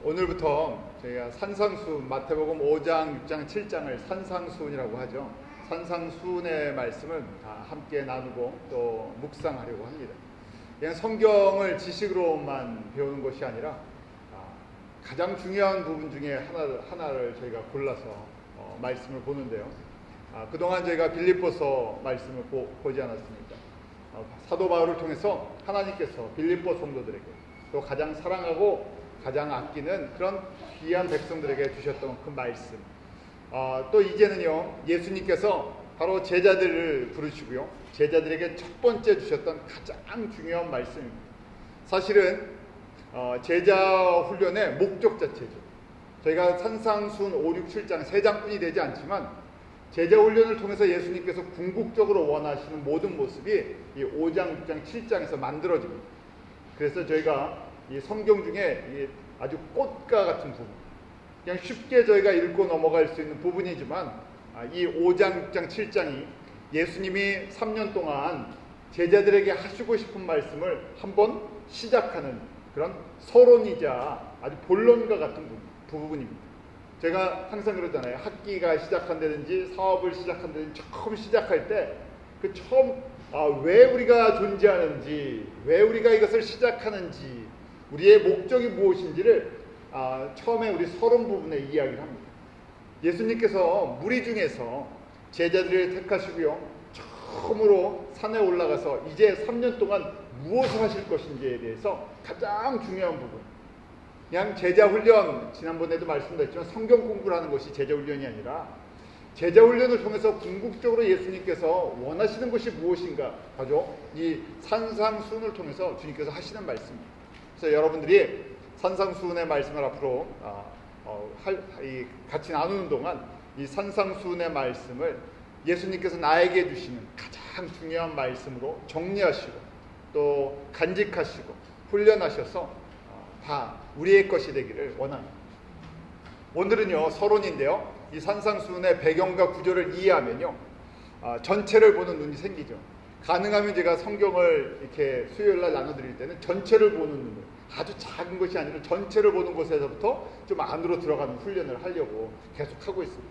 오늘부터 저희가 산상수훈, 마태복음 5장, 6장, 7장을 산상수훈이라고 하죠. 산상수훈의 말씀을 다 함께 나누고 또 묵상하려고 합니다. 그냥 성경을 지식으로만 배우는 것이 아니라 가장 중요한 부분 중에 하나를 저희가 골라서 말씀을 보는데요. 그동안 저희가 빌립보서 말씀을 보지 않았습니까? 사도 바울을 통해서 하나님께서 빌립보 성도들에게 또 가장 사랑하고 가장 아끼는 그런 귀한 백성들에게 주셨던 그 말씀, 또 이제는요 예수님께서 바로 제자들을 부르시고요 제자들에게 첫 번째 주셨던 가장 중요한 말씀입니다. 사실은 제자 훈련의 목적 자체죠. 저희가 산상수훈 5, 6, 7장 3장뿐이 되지 않지만 제자 훈련을 통해서 예수님께서 궁극적으로 원하시는 모든 모습이 이 5장, 6장, 7장에서 만들어집니다. 그래서 저희가 이 성경 중에 아주 꽃과 같은 부분, 그냥 쉽게 저희가 읽고 넘어갈 수 있는 부분이지만 이 5장, 6장, 7장이 예수님이 3년 동안 제자들에게 하시고 싶은 말씀을 한번 시작하는 그런 서론이자 아주 본론과 같은 부분입니다. 제가 항상 그러잖아요. 학기가 시작한다든지 사업을 시작한다든지 처음 시작할 때 그 처음 왜 우리가 존재하는지, 왜 우리가 이것을 시작하는지, 우리의 목적이 무엇인지를 처음에 우리 서론 부분에 이야기를 합니다. 예수님께서 무리 중에서 제자들을 택하시고요 처음으로 산에 올라가서 이제 3년 동안 무엇을 하실 것인지에 대해서 가장 중요한 부분, 그냥 제자 훈련, 지난번에도 말씀드렸지만 성경 공부를 하는 것이 제자 훈련이 아니라 제자 훈련을 통해서 궁극적으로 예수님께서 원하시는 것이 무엇인가, 바로 이 산상수훈을 통해서 주님께서 하시는 말씀입니다. 그래서 여러분들이 산상수훈의 말씀을 앞으로 같이 나누는 동안 이 산상수훈의 말씀을 예수님께서 나에게 주시는 가장 중요한 말씀으로 정리하시고 또 간직하시고 훈련하셔서 다 우리의 것이 되기를 원합니다. 오늘은요 서론인데요, 이 산상수훈의 배경과 구조를 이해하면요 전체를 보는 눈이 생기죠. 가능하면 제가 성경을 이렇게 수요일날 나눠드릴 때는 전체를 보는 눈을, 아주 작은 것이 아니라 전체를 보는 곳에서부터 좀 안으로 들어가는 훈련을 하려고 계속 하고 있습니다.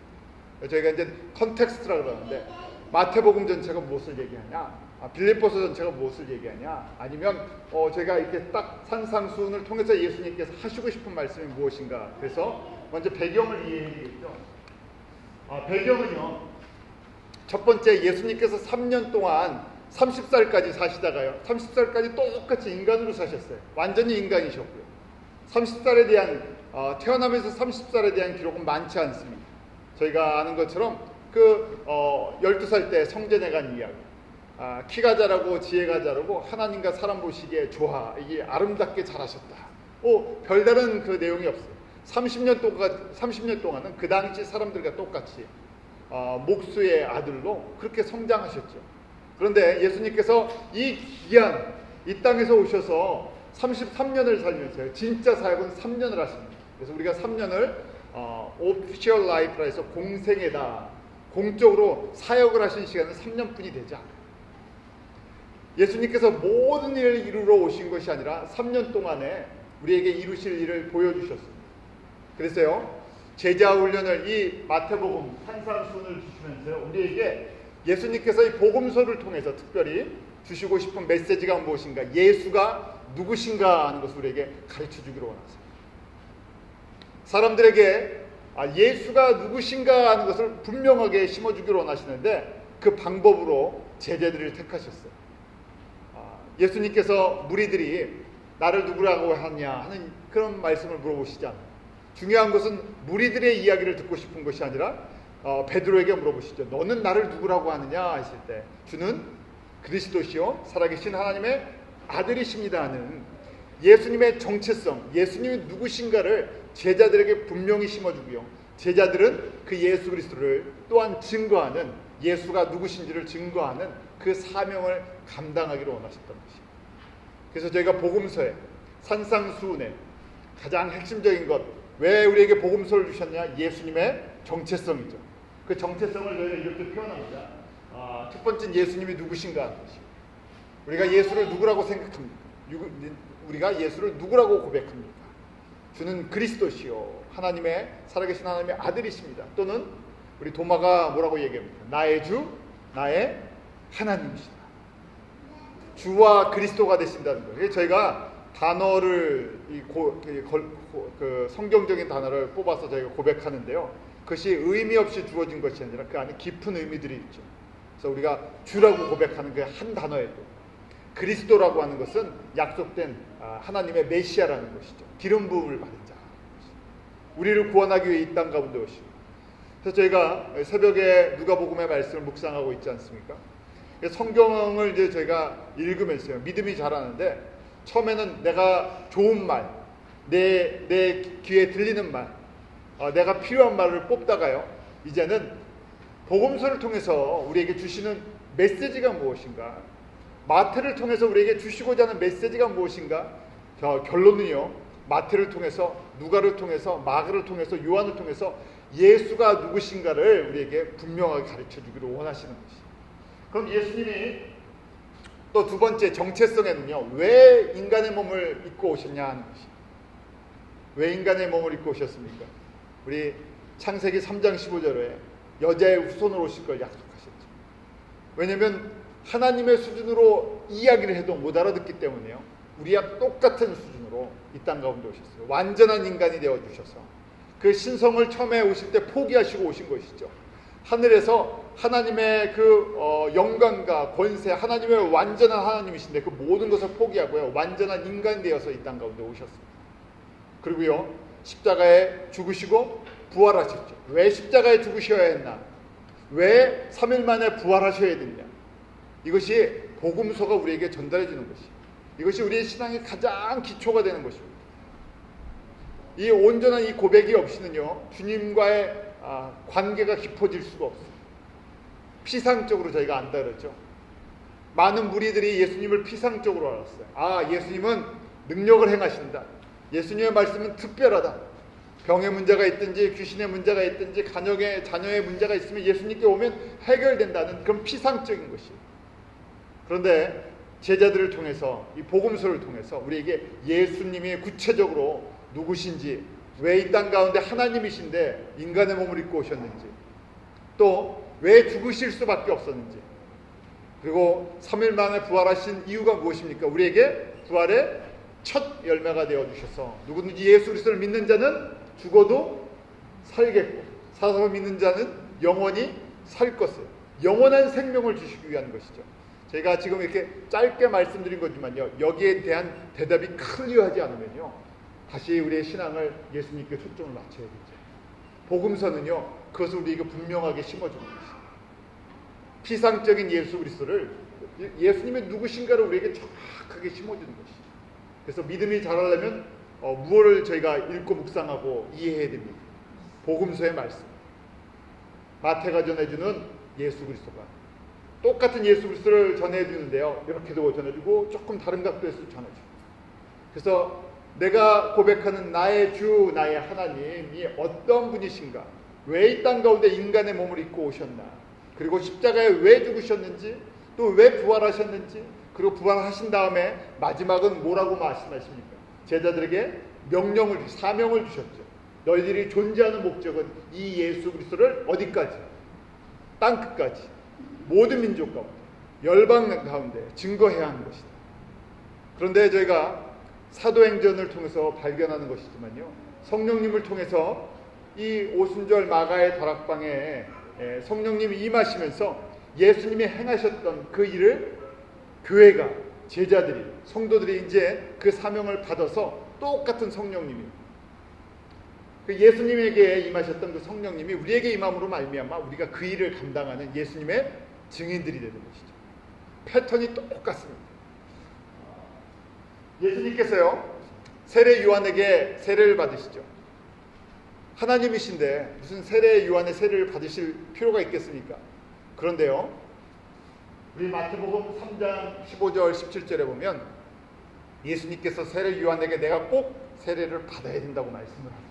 저희가 이제 컨텍스트라고 그러는데 마태복음 전체가 무엇을 얘기하냐, 빌립보서 전체가 무엇을 얘기하냐, 아니면 제가 이렇게 딱 산상수훈을 통해서 예수님께서 하시고 싶은 말씀이 무엇인가. 그래서 먼저 배경을 이해해야 되겠죠. 배경은요, 첫 번째 예수님께서 3년 동안 30살까지 사시다가요 30살까지 똑같이 인간으로 사셨어요. 완전히 인간이셨고요 30살에 대한 태어나면서 30살에 대한 기록은 많지 않습니다. 저희가 아는 것처럼 12살 때 성전에 간 이야기, 키가 자라고 지혜가 자라고 하나님과 사람 보시기에 좋아, 이게 아름답게 자라셨다, 별다른 그 내용이 없어요. 30년 동안은 그 당시 사람들과 똑같이 목수의 아들로 그렇게 성장하셨죠. 그런데 예수님께서 이 귀한 이 땅에서 오셔서 33년을 살면서요 진짜 사역은 3년을 하십니다. 그래서 우리가 3년을 official life라 해서 공생애다, 공적으로 사역을 하신 시간은 3년뿐이 되지 않아요. 예수님께서 모든 일을 이루러 오신 것이 아니라 3년 동안에 우리에게 이루실 일을 보여주셨습니다. 그래서요 제자 훈련을 이 마태복음 산상수훈을 주시면서요 우리에게 예수님께서 이 복음서를 통해서 특별히 주시고 싶은 메시지가 무엇인가, 예수가 누구신가 하는 것을 우리에게 가르쳐 주기로 원하십니다. 사람들에게 예수가 누구신가 하는 것을 분명하게 심어주기로 원하시는데 그 방법으로 제자들을 택하셨어요. 예수님께서 무리들이 나를 누구라고 하냐 하는 그런 말씀을 물어보시지 않아요. 중요한 것은 무리들의 이야기를 듣고 싶은 것이 아니라 베드로에게 물어보시죠. 너는 나를 누구라고 하느냐 하실 때 주는 그리스도시요 살아계신 하나님의 아들이십니다 하는 예수님의 정체성, 예수님이 누구신가를 제자들에게 분명히 심어주고요 제자들은 그 예수 그리스도를 또한 증거하는, 예수가 누구신지를 증거하는 그 사명을 감당하기로 원하셨던 것입니다. 그래서 저희가 복음서에 산상수훈에 가장 핵심적인 것, 왜 우리에게 복음서를 주셨냐, 예수님의 정체성이죠. 그 정체성을 저희가 이렇게 표현합니다. 첫 번째는 예수님이 누구신가 하는 것이고, 우리가 예수를 누구라고 생각합니까? 우리가 예수를 누구라고 고백합니까? 주는 그리스도시요 하나님의 살아계신 하나님의 아들이십니다. 또는 우리 도마가 뭐라고 얘기합니까? 나의 주, 나의 하나님이시다. 주와 그리스도가 되신다는 거예요. 저희가 단어를 성경적인 단어를 뽑아서 저희가 고백하는데요. 그것이 의미 없이 주어진 것이 아니라 그 안에 깊은 의미들이 있죠. 그래서 우리가 주라고 고백하는 그 한 단어에도 그리스도라고 하는 것은 약속된 하나님의 메시아라는 것이죠. 기름 부음을 받은 자, 우리를 구원하기 위해 이 땅 가운데 오시고. 그래서 저희가 새벽에 누가복음의 말씀을 묵상하고 있지 않습니까? 성경을 이제 저희가 읽으면서요, 믿음이 자라는데 처음에는 내가 좋은 말, 내 귀에 들리는 말, 내가 필요한 말을 뽑다가요, 이제는 복음서를 통해서 우리에게 주시는 메시지가 무엇인가, 마태를 통해서 우리에게 주시고자 하는 메시지가 무엇인가, 결론은요, 마태를 통해서, 누가를 통해서, 마가를 통해서, 요한을 통해서 예수가 누구신가를 우리에게 분명하게 가르쳐 주기를 원하시는 것이죠. 그럼 예수님이 또 두 번째 정체성에는요, 왜 인간의 몸을 입고 오셨냐 하는 것이죠. 왜 인간의 몸을 입고 오셨습니까? 우리 창세기 3장 15절에 여자의 후손으로 오실 걸 약속하셨죠. 왜냐하면 하나님의 수준으로 이야기를 해도 못 알아듣기 때문에요, 우리와 똑같은 수준으로 이 땅 가운데 오셨어요. 완전한 인간이 되어주셔서 그 신성을 처음에 오실 때 포기하시고 오신 것이죠. 하늘에서 하나님의 영광과 권세, 하나님의 완전한 하나님이신데 그 모든 것을 포기하고요, 완전한 인간이 되어서 이 땅 가운데 오셨습니다. 그리고요, 십자가에 죽으시고 부활하셨죠. 왜 십자가에 죽으셔야 했나? 왜 3일 만에 부활하셔야 됐냐? 이것이 복음서가 우리에게 전달해 주는 것이에요. 이것이 우리의 신앙의 가장 기초가 되는 것입니다. 이 온전한 이 고백이 없이는요, 주님과의 관계가 깊어질 수가 없어요. 피상적으로 저희가 안다 그랬죠. 많은 무리들이 예수님을 피상적으로 알았어요. 예수님은 능력을 행하신다. 예수님의 말씀은 특별하다. 병의 문제가 있든지 귀신의 문제가 있든지 자녀의 문제가 있으면 예수님께 오면 해결된다는 그런 피상적인 것이에요. 그런데 제자들을 통해서, 이 복음서를 통해서 우리에게 예수님이 구체적으로 누구신지, 왜 이 땅 가운데 하나님이신데 인간의 몸을 입고 오셨는지, 또 왜 죽으실 수밖에 없었는지, 그리고 3일 만에 부활하신 이유가 무엇입니까? 우리에게 부활의 첫 열매가 되어주셔서 누구든지 예수 그리스도를 믿는 자는 죽어도 살겠고 살아서 믿는 자는 영원히 살 것을, 영원한 생명을 주시기 위한 것이죠. 제가 지금 이렇게 짧게 말씀드린 거지만요, 여기에 대한 대답이 클리어하지 않으면요, 다시 우리의 신앙을 예수님께 초점을 맞춰야 되죠. 복음서는요, 그것을 우리에게 분명하게 심어주는 것이죠. 피상적인 예수 그리스도를, 예수님의 누구신가를 우리에게 정확하게 심어주는 것이죠. 그래서 믿음이 자라려면 무엇을 저희가 읽고 묵상하고 이해해야 됩니까? 복음서의 말씀, 마태가 전해주는 예수 그리스도가 똑같은 예수 그리스도를 전해주는데요, 이렇게도 전해주고 조금 다른 각도에서 전해주고. 그래서 내가 고백하는 나의 주, 나의 하나님이 어떤 분이신가, 왜 이 땅 가운데 인간의 몸을 입고 오셨나, 그리고 십자가에 왜 죽으셨는지, 또 왜 부활하셨는지, 그리고 부활하신 다음에 마지막은 뭐라고 말씀하십니까? 제자들에게 사명을 주셨죠. 너희들이 존재하는 목적은 이 예수 그리스도를 어디까지? 땅 끝까지, 모든 민족 가운데, 열방 가운데 증거해야 하는 것이다. 그런데 저희가 사도행전을 통해서 발견하는 것이지만요, 성령님을 통해서 이 오순절 마가의 다락방에 성령님이 임하시면서 예수님이 행하셨던 그 일을 교회가, 제자들이, 성도들이 이제 그 사명을 받아서 똑같은 성령님이, 그 예수님에게 임하셨던 그 성령님이 우리에게 임함으로 말미암아 우리가 그 일을 감당하는 예수님의 증인들이 되는 것이죠. 패턴이 똑같습니다. 예수님께서요, 세례 요한에게 세례를 받으시죠. 하나님이신데 무슨 세례 요한의 세례를 받으실 필요가 있겠습니까? 그런데요, 우리 마태복음 3장 15절 17절에 보면 예수님께서 세례 요한에게 내가 꼭 세례를 받아야 된다고 말씀을 합니다.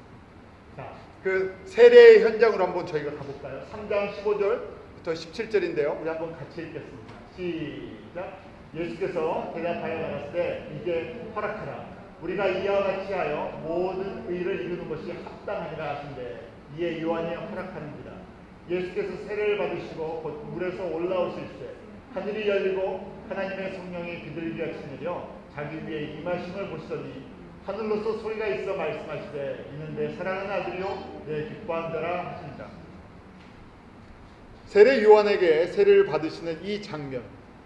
자, 그 세례의 현장으로 한번 저희가 가볼까요? 3장 15절부터 17절인데요. 우리 한번 같이 읽겠습니다. 시작. 예수께서 대답하여 나갔을 때 이제 허락하라. 우리가 이와 같이 하여 모든 의를 이루는 것이 합당하니라 하신데 이에 요한이 허락하는지라. 예수께서 세례를 받으시고 곧 물에서 올라오실 때 하늘이 열리고 하나님의 성령이 비둘기같이 내려 자기 위에 임하심을 보시더니 하늘로서 소리가 있어 말씀하시되 이는 내 사랑하는 아들이요 내 기뻐하는 자라 하십니다. 세례 요한에게 세례를 받으시는 이 장면,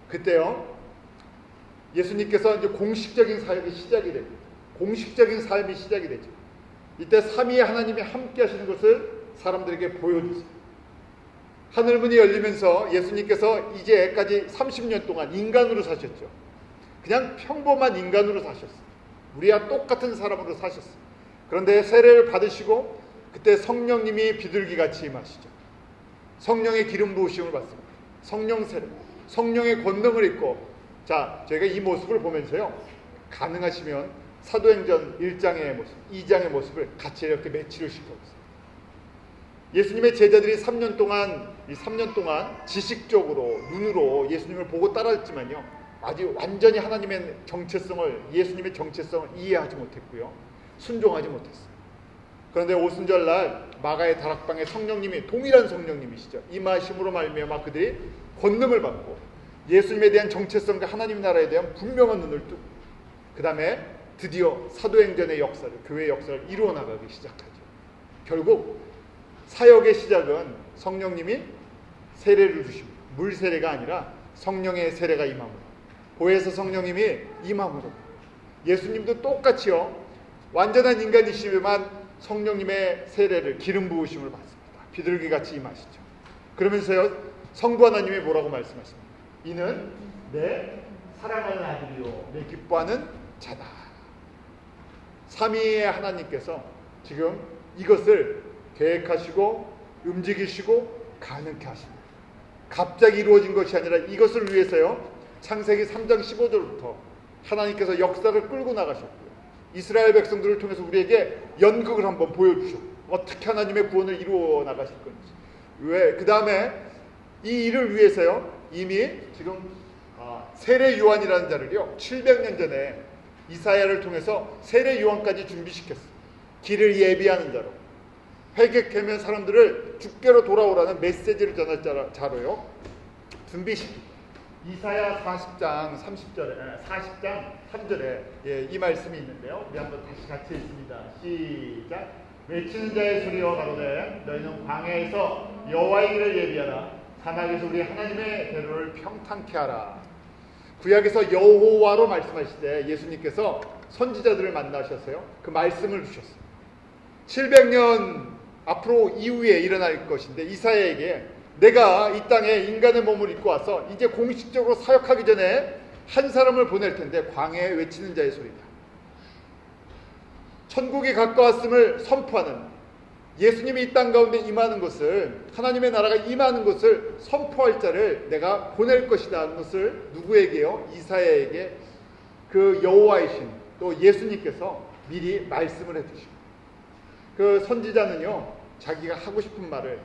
그때요 예수님께서 이제 공식적인 사역이 시작이 됩니다. 공식적인 삶이 시작이 되죠. 이때 삼위의 하나님이 함께 하시는 것을 사람들에게 보여주세요. 하늘문이 열리면서 예수님께서 이제까지 30년 동안 인간으로 사셨죠. 그냥 평범한 인간으로 사셨어요. 우리와 똑같은 사람으로 사셨어요. 그런데 세례를 받으시고 그때 성령님이 비둘기같이 임하시죠. 성령의 기름 부으심을 받습니다. 성령 세례, 성령의 권능을 입고, 자, 저희가 이 모습을 보면서요, 가능하시면 사도행전 1장의 모습, 2장의 모습을 같이 이렇게 매치를 시켜보세요. 예수님의 제자들이 3년 동안 지식적으로, 눈으로 예수님을 보고 따랐지만요, 아직 완전히 하나님의 정체성을, 예수님의 정체성을 이해하지 못했고요, 순종하지 못했어요. 그런데 오순절날 마가의 다락방에 성령님이, 동일한 성령님이시죠, 임하심으로 말미암아 그들이 권능을 받고 예수님에 대한 정체성과 하나님 나라에 대한 분명한 눈을 뜨고, 그 다음에 드디어 사도행전의 역사를, 교회의 역사를 이루어 나가기 시작하죠. 결국 사역의 시작은 성령님이 세례를 주십니다. 물 세례가 아니라 성령의 세례가 임함으로, 보혜사 성령님이 임함으로, 예수님도 똑같이요, 완전한 인간이시지만 성령님의 세례를, 기름 부으심을 받습니다. 비둘기같이 임하시죠. 그러면서요, 성부 하나님이 뭐라고 말씀하십니까? 이는 내 사랑하는 아들이요 내 기뻐하는 자다. 삼위의 하나님께서 지금 이것을 계획하시고 움직이시고 가능케 하십니다. 갑자기 이루어진 것이 아니라 이것을 위해서요, 창세기 3장 15절부터 하나님께서 역사를 끌고 나가셨고요, 이스라엘 백성들을 통해서 우리에게 연극을 한번 보여주셨고, 어떻게 하나님의 구원을 이루어 나가실 건지. 왜? 그 다음에 이 일을 위해서요, 이미 지금 세례 요한이라는 자를요, 700년 전에 이사야를 통해서 세례 요한까지 준비시켰어요. 길을 예비하는 자로, 회개하면 사람들을 주께로 돌아오라는 메시지를 전할 자로요, 준비시킵니다. 이사야 40장 3절에 이 말씀이 있는데요, 우리 한번 다시 같이 읽습니다. 시작. 외치는 자의 소리여 가로되 너희는 광야에서 여호와의 길을 예비하라. 사막에서 우리 하나님의 대로를 평탄케 하라. 구약에서 여호와로 말씀하실 때 예수님께서 선지자들을 만나셨어요. 그 말씀을 주셨어요. 700년 앞으로 이후에 일어날 것인데, 이사야에게 내가 이 땅에 인간의 몸을 입고 와서 이제 공식적으로 사역하기 전에 한 사람을 보낼 텐데 광야에 외치는 자의 소리다. 천국이 가까웠음을 선포하는, 예수님이 이 땅 가운데 임하는 것을, 하나님의 나라가 임하는 것을 선포할 자를 내가 보낼 것이다 하는 것을 누구에게요? 이사야에게 그 여호와이신 또 예수님께서 미리 말씀을 해주시고, 그 선지자는요, 자기가 하고 싶은 말을,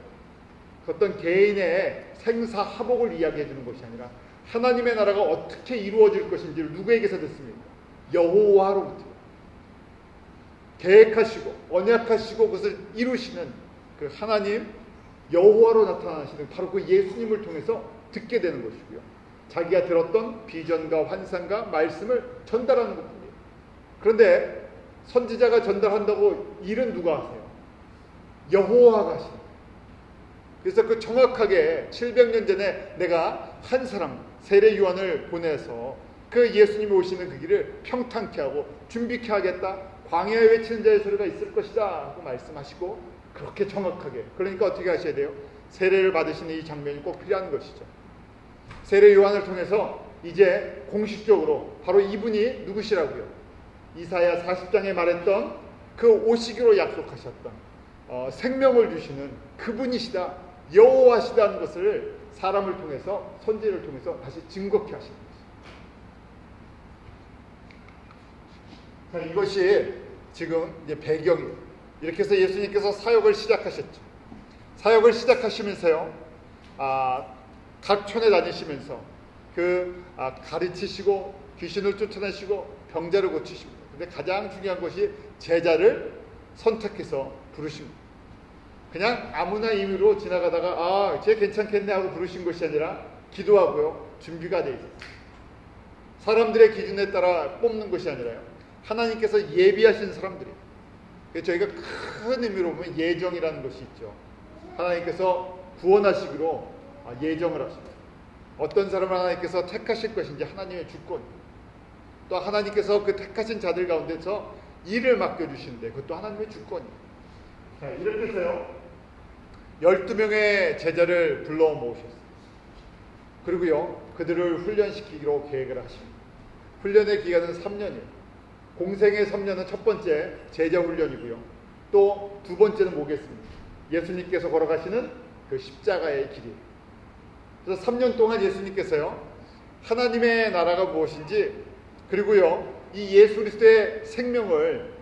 어떤 개인의 생사하복을 이야기해 주는 것이 아니라 하나님의 나라가 어떻게 이루어질 것인지를 누구에게서 듣습니까? 여호와로부터 계획하시고 언약하시고 그것을 이루시는 그 하나님 여호와로 나타나시는 바로 그 예수님을 통해서 듣게 되는 것이고요, 자기가 들었던 비전과 환상과 말씀을 전달하는 것입니다. 그런데 선지자가 전달한다고 일은 누가 하세요? 여호와가 하십니다. 그래서 그 정확하게 700년 전에 내가 한 사람, 세례 요한을 보내서 그 예수님이 오시는 그 길을 평탄케 하고 준비케 하겠다, 광야에 외치는 자의 소리가 있을 것이다 하고 말씀하시고, 그렇게 정확하게, 그러니까 어떻게 하셔야 돼요? 세례를 받으시는 이 장면이 꼭 필요한 것이죠. 세례 요한을 통해서 이제 공식적으로 바로 이분이 누구시라고요? 이사야 40장에 말했던 그 오시기로 약속하셨던 생명을 주시는 그분이시다, 여호와시다는 것을 사람을 통해서, 선지를 통해서 다시 증거케 하시는 것입니다. 자, 이것이 지금 이제 배경이에요. 이렇게 해서 예수님께서 사역을 시작하셨죠. 사역을 시작하시면서요, 각 촌에 다니시면서 가르치시고 귀신을 쫓아내시고 병자를 고치십니다. 근데 가장 중요한 것이 제자를 선택해서 부르신 거예요. 그냥 아무나 임의로 지나가다가 쟤 괜찮겠네 하고 부르신 것이 아니라 기도하고요. 준비가 돼 있어요. 사람들의 기준에 따라 뽑는 것이 아니라요. 하나님께서 예비하신 사람들이에요. 그래서 저희가 큰 의미로 보면 예정이라는 것이 있죠. 하나님께서 구원하시기로 예정을 하십니다. 어떤 사람을 하나님께서 택하실 것인지 하나님의 주권. 또 하나님께서 그 택하신 자들 가운데서 일을 맡겨주시는데 그것도 하나님의 주권이에요. 자, 이렇게 해서요. 12명의 제자를 불러 모으셨어요. 그리고요. 그들을 훈련시키기로 계획을 하십니다. 훈련의 기간은 3년이에요. 공생의 3년은 첫 번째 제자 훈련이고요. 또 두 번째는 뭐겠습니까? 예수님께서 걸어가시는 그 십자가의 길이에요. 그래서 3년 동안 예수님께서요. 하나님의 나라가 무엇인지 그리고요. 이 예수 그리스도의 생명을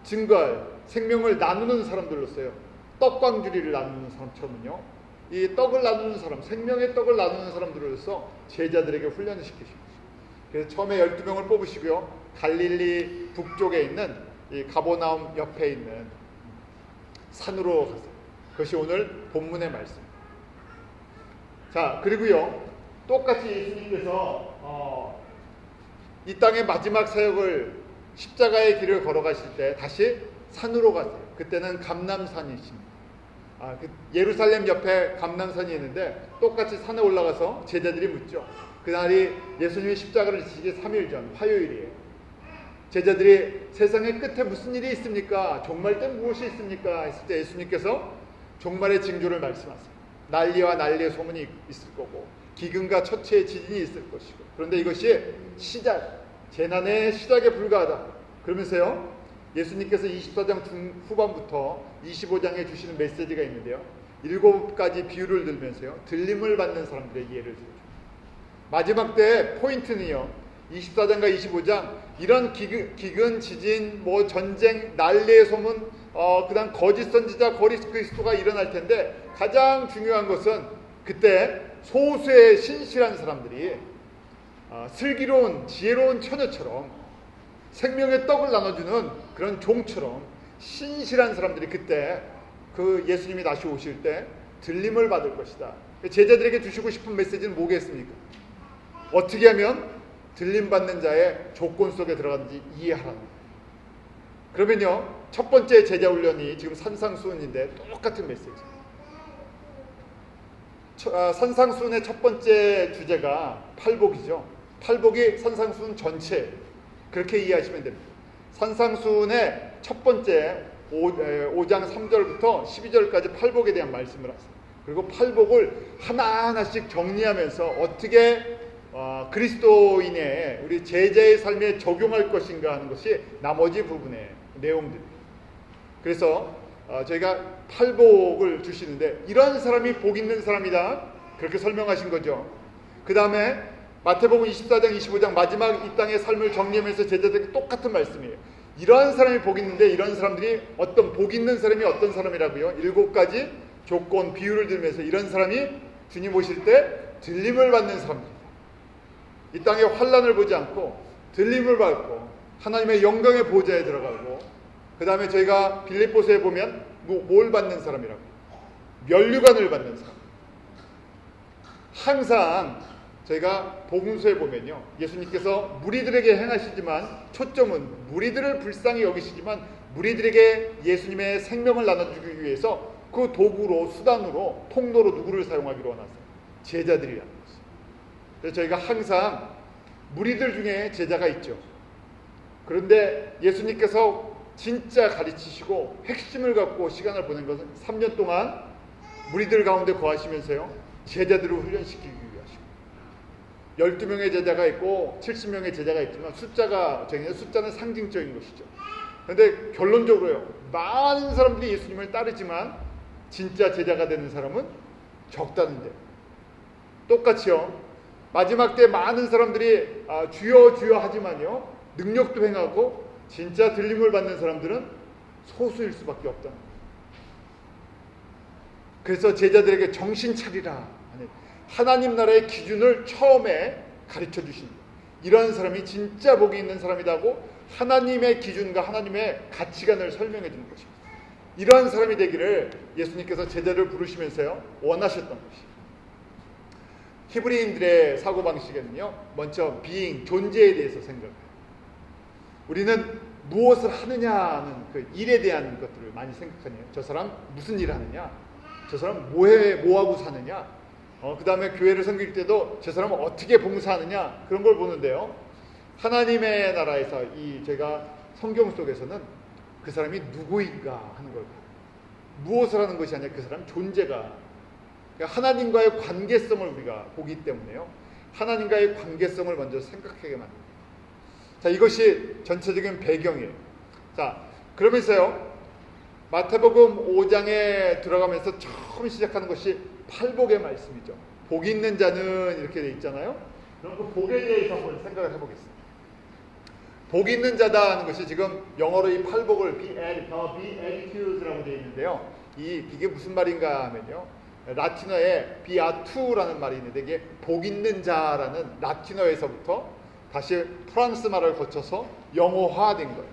증거할 생명을 나누는 사람들로서요. 떡광주리를 나누는 사람처럼요. 이 떡을 나누는 사람, 생명의 떡을 나누는 사람들로서 제자들에게 훈련을 시키십니다. 그래서 처음에 12명을 뽑으시고요. 갈릴리 북쪽에 있는 이 가버나움 옆에 있는 산으로 갔어요. 그것이 오늘 본문의 말씀입니다. 자, 그리고요. 똑같이 예수님께서 이 땅의 마지막 사역을 십자가의 길을 걸어가실 때 다시 산으로 가세요. 그때는 감람산이십니다. 예루살렘 옆에 감람산이 있는데 똑같이 산에 올라가서 제자들이 묻죠. 그날이 예수님이 십자가를 지시기 3일 전 화요일이에요. 제자들이 세상의 끝에 무슨 일이 있습니까? 종말 때 무엇이 있습니까? 했을 때 예수님께서 종말의 징조를 말씀하세요. 난리와 난리의 소문이 있을 거고 기근과 처체의 지진이 있을 것이고 그런데 이것이 시작, 재난의 시작에 불과하다. 그러면서요. 예수님께서 24장 후반부터 25장에 주시는 메시지가 있는데요. 7가지 비유를 들면서요. 들림을 받는 사람들의 예를 들죠. 마지막 때 포인트는요. 24장과 25장 이런 기근, 지진, 전쟁, 난리의 소문, 그다음 거짓 선지자, 거짓 그리스도가 일어날 텐데 가장 중요한 것은 그때 소수의 신실한 사람들이 슬기로운 지혜로운 처녀처럼 생명의 떡을 나눠주는 그런 종처럼 신실한 사람들이 그때 그 예수님이 다시 오실 때 들림을 받을 것이다. 제자들에게 주시고 싶은 메시지는 뭐겠습니까? 어떻게 하면 들림받는 자의 조건 속에 들어가는지 이해하라는 거예요. 그러면요. 첫 번째 제자 훈련이 지금 산상수훈인데 똑같은 메시지. 산상수훈의 첫 번째 주제가 팔복이죠. 팔복이 산상수훈 전체 그렇게 이해하시면 됩니다. 산상수훈의 첫 번째 5장 3절부터 12절까지 팔복에 대한 말씀을 하세요. 그리고 팔복을 하나하나씩 정리하면서 어떻게 그리스도인의 우리 제자의 삶에 적용할 것인가 하는 것이 나머지 부분의 내용들입니다. 그래서 저희가 팔복을 주시는데 이런 사람이 복 있는 사람이다 그렇게 설명하신 거죠. 그 다음에 마태복음 24장 25장 마지막 이 땅의 삶을 정리하면서 제자들에게 똑같은 말씀이에요. 이러한 사람이 복 있는데 이런 사람들이 어떤 복 있는 사람이 어떤 사람이라고요. 7가지 조건 비유를 들면서 이런 사람이 주님 오실 때 들림을 받는 사람입니다. 이 땅에 환난을 보지 않고 들림을 받고 하나님의 영광의 보좌에 들어가고 그 다음에 저희가 빌립보서에 보면 뭘 받는 사람이라고? 면류관을 받는 사람. 항상 저희가 복음서에 보면요. 예수님께서 무리들에게 행하시지만 초점은 무리들을 불쌍히 여기시지만 무리들에게 예수님의 생명을 나눠주기 위해서 그 도구로 수단으로 통로로 누구를 사용하기로 원하세요? 제자들이라는 것이죠. 그래서 저희가 항상 무리들 중에 제자가 있죠. 그런데 예수님께서 진짜 가르치시고 핵심을 갖고 시간을 보낸 것은 3년 동안 무리들 가운데 거하시면서요. 제자들을 훈련시키기 위하시고 12명의 제자가 있고 70명의 제자가 있지만 숫자는 상징적인 것이죠. 그런데 결론적으로요. 많은 사람들이 예수님을 따르지만 진짜 제자가 되는 사람은 적다는데 똑같이요. 마지막 때 많은 사람들이 주여 주여 하지만요. 능력도 행하고 진짜 들림을 받는 사람들은 소수일 수밖에 없다. 그래서 제자들에게 정신 차리라. 하나님 나라의 기준을 처음에 가르쳐 주십니다. 이런 사람이 진짜 복이 있는 사람이라고 하나님의 기준과 하나님의 가치관을 설명해 주는 것입니다. 이러한 사람이 되기를 예수님께서 제자를 부르시면서요 원하셨던 것이에요. 히브리인들의 사고방식에는요 먼저 존재에 대해서 생각해요. 우리는 무엇을 하느냐는 그 일에 대한 것들을 많이 생각하네요. 저 사람 무슨 일 하느냐, 저 사람 뭐하고 사느냐, 그 다음에 교회를 섬길 때도 저 사람은 어떻게 봉사하느냐, 그런 걸 보는데요. 하나님의 나라에서 제가 성경 속에서는 그 사람이 누구인가 하는 걸 봐요. 무엇을 하는 것이 아니라 그 사람 존재가, 그러니까 하나님과의 관계성을 우리가 보기 때문에요. 하나님과의 관계성을 먼저 생각하게 만듭니다. 자, 이것이 전체적인 배경이에요. 자, 그러면서요 마태복음 5장에 들어가면서 처음 시작하는 것이 팔복의 말씀이죠. 복 있는 자는 이렇게 돼 있잖아요. 그럼 그 복에 대해서 한번 생각을 해보겠습니다. 복 있는 자다 하는 것이 지금 영어로 이 팔복을 beatitude라고 되어 있는데요. 이게 무슨 말인가 하면요, 라틴어에 beatu라는 말이 있는데 이게 복 있는 자라는 라틴어에서부터 다시 프랑스 말을 거쳐서 영어화된 거예요.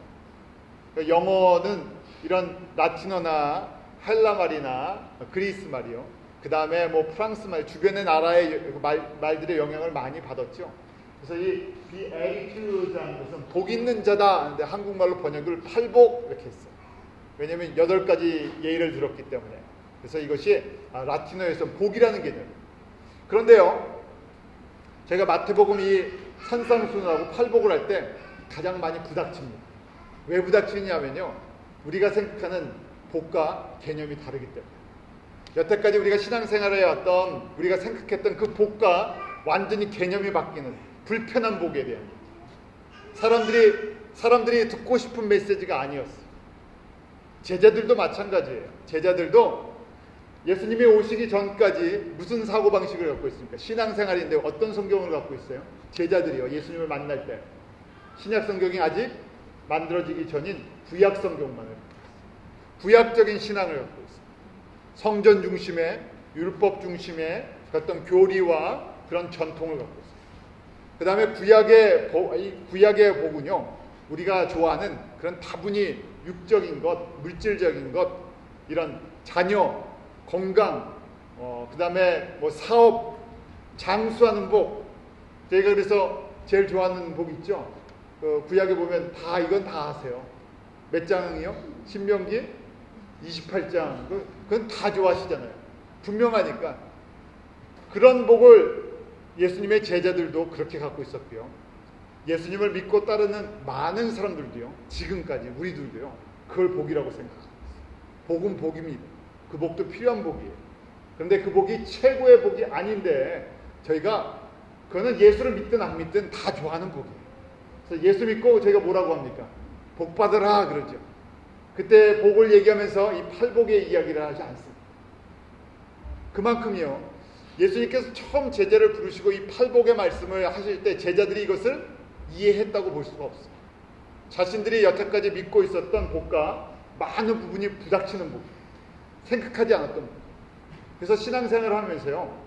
그러니까 영어는 이런 라틴어나 헬라 말이나 그리스 말이요, 그 다음에 뭐 프랑스 말, 주변의 나라의 말들의 영향을 많이 받았죠. 그래서 이 beatitude라는 것은 복 있는 자다 하는데 한국말로 번역을 팔복 이렇게 했어요. 왜냐하면 8가지 예의를 들었기 때문에. 그래서 이것이 라틴어에서 복이라는 개념이에요. 그런데요, 제가 마태복음 이 산상수훈하고 팔복을 할 때 가장 많이 부닥칩니다. 왜 부닥치냐면요, 우리가 생각하는 복과 개념이 다르기 때문에. 여태까지 우리가 신앙생활을 해왔던, 우리가 생각했던 그 복과 완전히 개념이 바뀌는 불편한 복에 대한, 사람들이 듣고 싶은 메시지가 아니었어요. 제자들도 마찬가지예요. 제자들도 예수님이 오시기 전까지 무슨 사고방식을 갖고 있습니까? 신앙생활인데 어떤 성경을 갖고 있어요? 제자들이요, 예수님을 만날 때 신약 성경이 아직 만들어지기 전인 구약 성경만을 갖고 있어요. 구약적인 신앙을 갖고 있어요. 성전 중심의, 율법 중심의 어떤 교리와 그런 전통을 갖고 있어요. 그 다음에 구약의 복은요, 우리가 좋아하는 그런 다분히 육적인 것, 물질적인 것, 이런 자녀, 건강, 그 다음에 뭐 사업, 장수하는 복. 저희가 그래서 제일 좋아하는 복 있죠. 구약에 보면 이건 다 아세요. 몇 장이요? 신명기 28장. 그건 다 좋아하시잖아요. 분명하니까. 그런 복을 예수님의 제자들도 그렇게 갖고 있었고요. 예수님을 믿고 따르는 많은 사람들도요, 지금까지 우리들도요, 그걸 복이라고 생각합니다. 복은 복입니다. 그 복도 필요한 복이에요. 그런데 그 복이 최고의 복이 아닌데, 저희가 그거는 예수를 믿든 안 믿든 다 좋아하는 복이에요. 그래서 예수 믿고 저희가 뭐라고 합니까? 복 받으라 그러죠. 그때 복을 얘기하면서 이 팔복의 이야기를 하지 않습니다. 그만큼이요, 예수님께서 처음 제자를 부르시고 이 팔복의 말씀을 하실 때 제자들이 이것을 이해했다고 볼 수가 없어요. 자신들이 여태까지 믿고 있었던 복과 많은 부분이 부닥치는 복, 생각하지 않았던 복. 그래서 신앙생활을 하면서요,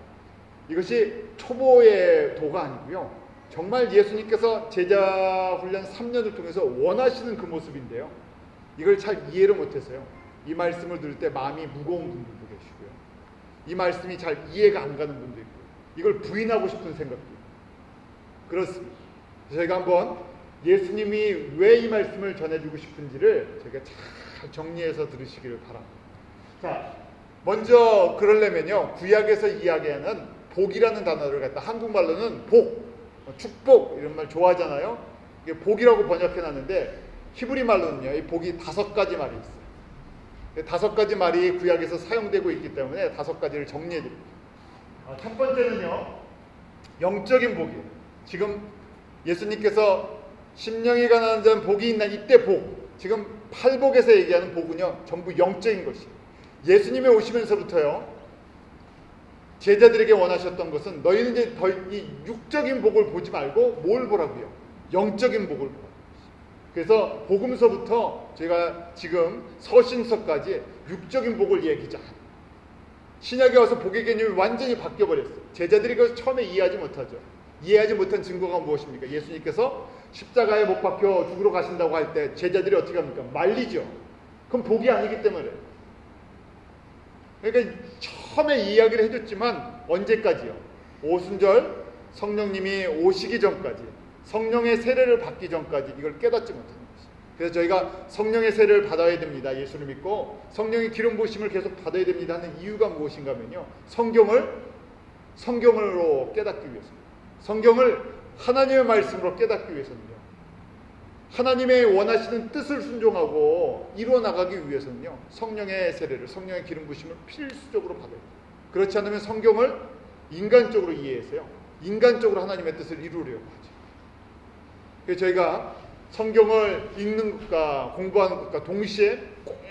이것이 초보의 도가 아니고요, 정말 예수님께서 제자 훈련 3년을 통해서 원하시는 그 모습인데요, 이걸 잘 이해를 못해서요, 이 말씀을 들을 때 마음이 무거운 분들도 계시고요, 이 말씀이 잘 이해가 안 가는 분도 있고, 이걸 부인하고 싶은 생각도 있고 그렇습니다. 저희가 한번 예수님이 왜 이 말씀을 전해주고 싶은지를 저희가 잘 정리해서 들으시기를 바랍니다. 자, 먼저 그러려면요, 구약에서 이야기하는 복이라는 단어를 갖다 한국말로는 복, 축복 이런 말 좋아하잖아요. 이게 복이라고 번역해놨는데 히브리 말로는요, 이 복이 5가지 말이 있어요. 5가지 말이 구약에서 사용되고 있기 때문에 5가지를 정리해드립니다. 첫 번째는요, 영적인 복이에요. 지금 예수님께서 심령이 가난한 자는 복이 있나, 이때 복, 지금 팔복에서 얘기하는 복은요, 전부 영적인 것이에요. 예수님이 오시면서부터요, 제자들에게 원하셨던 것은 너희는 이제 더 이 육적인 복을 보지 말고 뭘 보라고요? 영적인 복을 보라고. 그래서 복음서부터 제가 지금 서신서까지 육적인 복을 얘기하지 않아요. 신약에 와서 복의 개념이 완전히 바뀌어버렸어요. 제자들이 그걸 처음에 이해하지 못하죠. 이해하지 못한 증거가 무엇입니까? 예수님께서 십자가에 못 박혀 죽으러 가신다고 할 때 제자들이 어떻게 합니까? 말리죠. 그럼 복이 아니기 때문에. 그러니까 처음에 이야기를 해줬지만 언제까지요? 오순절 성령님이 오시기 전까지, 성령의 세례를 받기 전까지 이걸 깨닫지 못하는 것이죠. 그래서 저희가 성령의 세례를 받아야 됩니다. 예수를 믿고 성령의 기름 부으심을 계속 받아야 됩니다 하는 이유가 무엇인가 하면요, 성경으로 깨닫기 위해서입니다. 성경을 하나님의 말씀으로 깨닫기 위해서는요, 하나님의 원하시는 뜻을 순종하고 이루어 나가기 위해서는요, 성령의 세례를, 성령의 기름 부으심을 필수적으로 받아야 돼요. 그렇지 않으면 성경을 인간적으로 이해해서요, 인간적으로 하나님의 뜻을 이루려고 하죠. 그래서 저희가 성경을 읽는 것과 공부하는 것과 동시에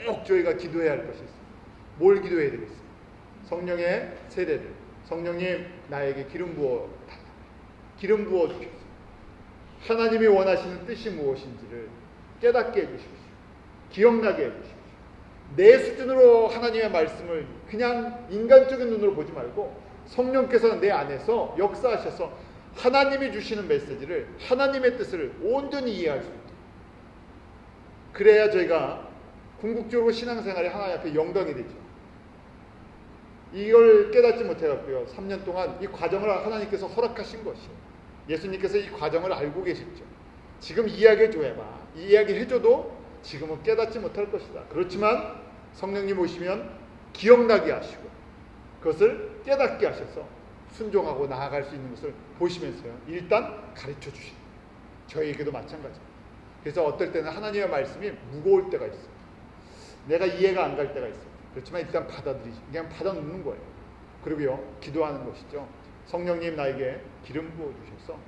꼭 저희가 기도해야 할 것이 있습니다. 뭘 기도해야 되겠습니까? 성령의 세례를, 성령님 나에게 기름 부어 주십시오. 하나님이 원하시는 뜻이 무엇인지를 깨닫게 해주십시오. 기억나게 해주십시오. 내 수준으로 하나님의 말씀을 그냥 인간적인 눈으로 보지 말고 성령께서 내 안에서 역사하셔서 하나님이 주시는 메시지를, 하나님의 뜻을 온전히 이해할 수 있도록, 그래야 저희가 궁극적으로 신앙생활이 하나님 앞에 영광이 되죠. 이걸 깨닫지 못해갖고요, 3년 동안 이 과정을 하나님께서 허락하신 것이에요. 예수님께서 이 과정을 알고 계셨죠. 지금 이야기해줘야 봐. 이야기해줘도 지금은 깨닫지 못할 것이다. 그렇지만 성령님 오시면 기억나게 하시고 그것을 깨닫게 하셔서 순종하고 나아갈 수 있는 것을 보시면서요, 일단 가르쳐 주시는, 저희에게도 마찬가지입니다. 그래서 어떨 때는 하나님의 말씀이 무거울 때가 있어요. 내가 이해가 안 갈 때가 있어요. 그렇지만 일단 받아들이시, 그냥 받아놓는 거예요. 그리고요, 기도하는 것이죠. 성령님 나에게 기름 부어 주셔서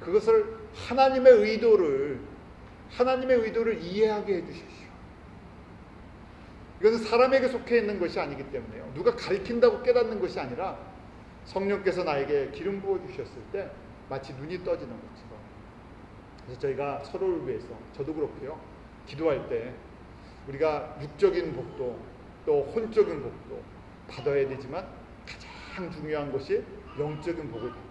그것을 하나님의 의도를 이해하게 해주십시오. 이것은 사람에게 속해 있는 것이 아니기 때문에요, 누가 가르친다고 깨닫는 것이 아니라 성령께서 나에게 기름 부어 주셨을 때 마치 눈이 떠지는 것처럼. 그래서 저희가 서로를 위해서, 저도 그렇고요, 기도할 때 우리가 육적인 복도 또 혼적인 복도 받아야 되지만 가장 중요한 것이 영적인 복을 받는 것입니다.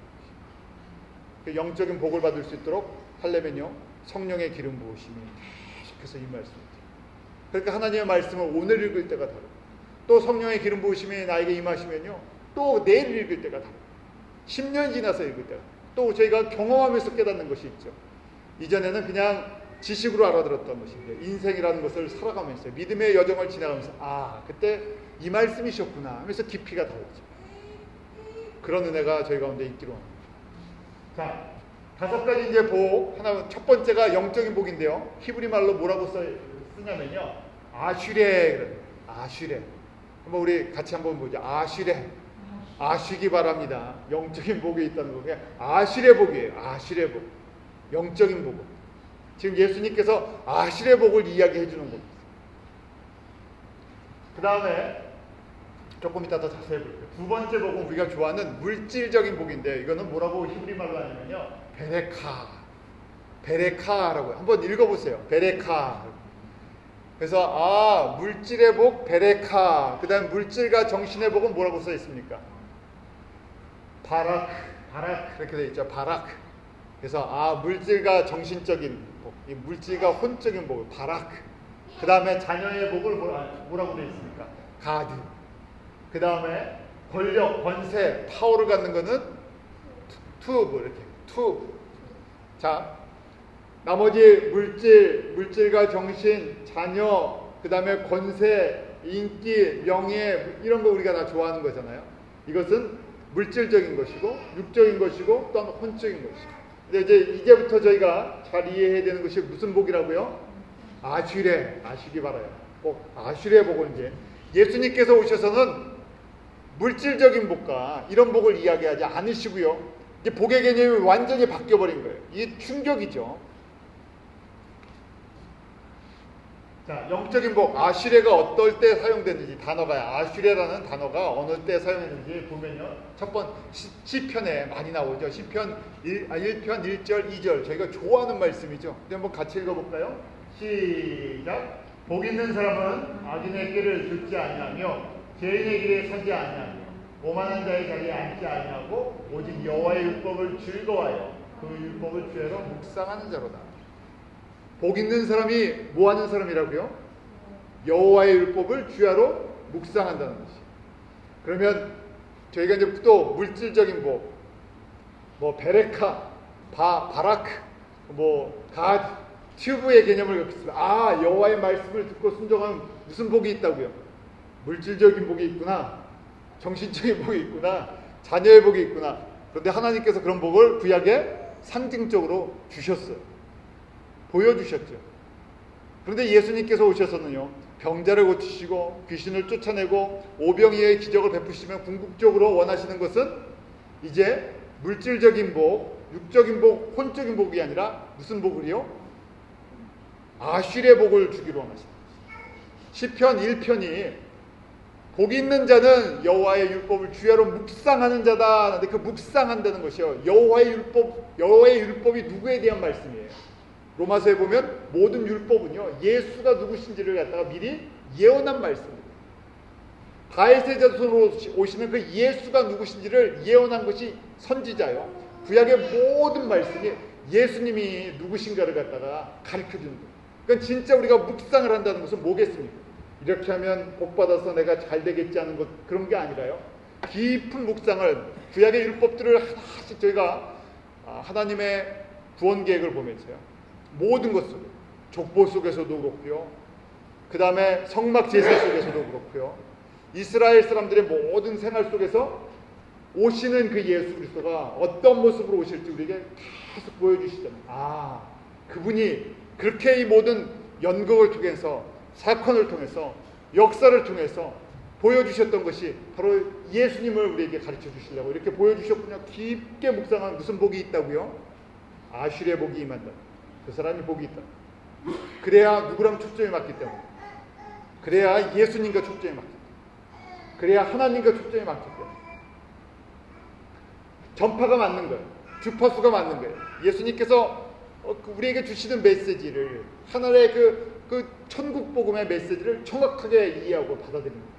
그 영적인 복을 받을 수 있도록 하려면요, 성령의 기름 부으심이 계속해서 임하였습니다. 그러니까 하나님의 말씀을 오늘 읽을 때가 다르고, 또 성령의 기름 부으심이 나에게 임하시면요, 또 내일 읽을 때가 다르고, 10년 지나서 읽을 때가, 또 저희가 경험하면서 깨닫는 것이 있죠. 이전에는 그냥 지식으로 알아들었던 것인데 인생이라는 것을 살아가면서 믿음의 여정을 지나가면서 그때 이 말씀이셨구나 하면서 깊이가 다르죠. 그런 은혜가 저희 가운데 있기로 합니다. 자, 5가지 이제 복. 하나, 첫 번째가 영적인 복인데요, 히브리 말로 뭐라고 쓰냐면요, 아슈레. 한번 우리 같이 한번 보죠. 아슈레. 아쉬기 바랍니다. 영적인 복이 있다는 거예요. 아슈레 복이에요. 아슈레 복. 영적인 복은 지금 예수님께서 아슈레 복을 이야기해 주는 겁니다. 그 다음에 조금 이따 더 자세히 볼게요. 두 번째 복은 우리가 좋아하는 물질적인 복인데, 이거는 뭐라고 히브리 말로 하냐면요, 베레카라고요. 한번 읽어보세요. 베레카. 그래서 물질의 복 베레카. 그 다음 물질과 정신의 복은 뭐라고 써 있습니까? 바락 이렇게 되어 있죠. 바락. 그래서 물질과 정신적인 복, 이 물질과 혼적인 복을 바락. 그 다음에 자녀의 복을 뭐라고 되어 있습니까? 가드. 그 다음에 권력, 권세, 파워를 갖는 거는 투브. 자, 나머지 물질과 정신, 자녀, 그 다음에 권세, 인기, 명예, 이런 거 우리가 다 좋아하는 거잖아요. 이것은 물질적인 것이고 육적인 것이고 또한 혼적인 것이고. 근데 이제부터 저희가 잘 이해해야 되는 것이 무슨 복이라고요? 아시기 바라요. 꼭 아슈레 복은 이제 예수님께서 오셔서는 물질적인 복과 이런 복을 이야기하지 않으시고요, 이제 복의 개념이 완전히 바뀌어버린 거예요. 이게 충격이죠. 자, 영적인 복, 아슈레가 어떨 때 사용되는지, 단어가 아슈레라는 단어가 어느 때 사용했는지 보면요, 첫 번 시편에 많이 나오죠. 시편 1편 1절 2절 저희가 좋아하는 말씀이죠. 한번 같이 읽어볼까요? 시작. 복 있는 사람은 악인의 길을 듣지 아니하며 죄인의 길에 서지 아니하며 오만한 자의 자리에 앉지 아니하고 오직 여호와의 율법을 즐거워하여 그 율법을 주야로 묵상하는 자로다. 복 있는 사람이 뭐 하는 사람이라고요? 여호와의 율법을 주야로 묵상한다는 것이. 그러면 저희가 이제 또 물질적인 복, 뭐 베레카, 바라크, 뭐 가드, 튜브의 개념을 갖고 있습니다. 아, 여호와의 말씀을 듣고 순종하면 무슨 복이 있다고요? 물질적인 복이 있구나, 정신적인 복이 있구나, 자녀의 복이 있구나. 그런데 하나님께서 그런 복을 구약에 상징적으로 주셨어요. 보여주셨죠. 그런데 예수님께서 오셔서는요, 병자를 고치시고 귀신을 쫓아내고 오병이어의 기적을 베푸시며 궁극적으로 원하시는 것은 이제 물질적인 복, 육적인 복, 혼적인 복이 아니라 무슨 복을요? 아슐의 복을 주기로 원하십니다. 시편 1편이 복 있는 자는 여호와의 율법을 주야로 묵상하는 자다. 근데 그 묵상한다는 것이요, 여호와의 율법이 누구에 대한 말씀이에요? 로마서에 보면 모든 율법은요, 예수가 누구신지를 갖다가 미리 예언한 말씀입니다. 다윗의 자손으로 오시는 그 예수가 누구신지를 예언한 것이 선지자요. 구약의 모든 말씀이 예수님이 누구신가를 갖다가 가르쳐주는 거예요. 그러니까 진짜 우리가 묵상을 한다는 것은 뭐겠습니까? 이렇게 하면 복 받아서 내가 잘 되겠지 하는 것, 그런 게 아니라요, 깊은 묵상을, 구약의 율법들을 하나씩 저희가 하나님의 구원 계획을 보면서요, 모든 것 속에, 족보 속에서도 그렇고요, 그 다음에 성막 제사 속에서도 그렇고요, 이스라엘 사람들의 모든 생활 속에서 오시는 그 예수 그리스도가 어떤 모습으로 오실지 우리에게 계속 보여주시잖아요. 아, 그분이 그렇게 이 모든 연극을 통해서, 사건을 통해서, 역사를 통해서 보여주셨던 것이 바로 예수님을 우리에게 가르쳐 주시려고 이렇게 보여주셨군요. 깊게 묵상하면 무슨 복이 있다고요? 아슐의 복이 임한다. 그 사람이 복이 있다. 그래야 누구랑 초점이 맞기 때문에, 그래야 예수님과 초점이 맞기 때문에, 그래야 하나님과 초점이 맞기 때문에, 전파가 맞는 거예요. 주파수가 맞는 거예요. 예수님께서 우리에게 주시는 메시지를, 하나의 그 천국 복음의 메시지를 정확하게 이해하고 받아들이는 거예요.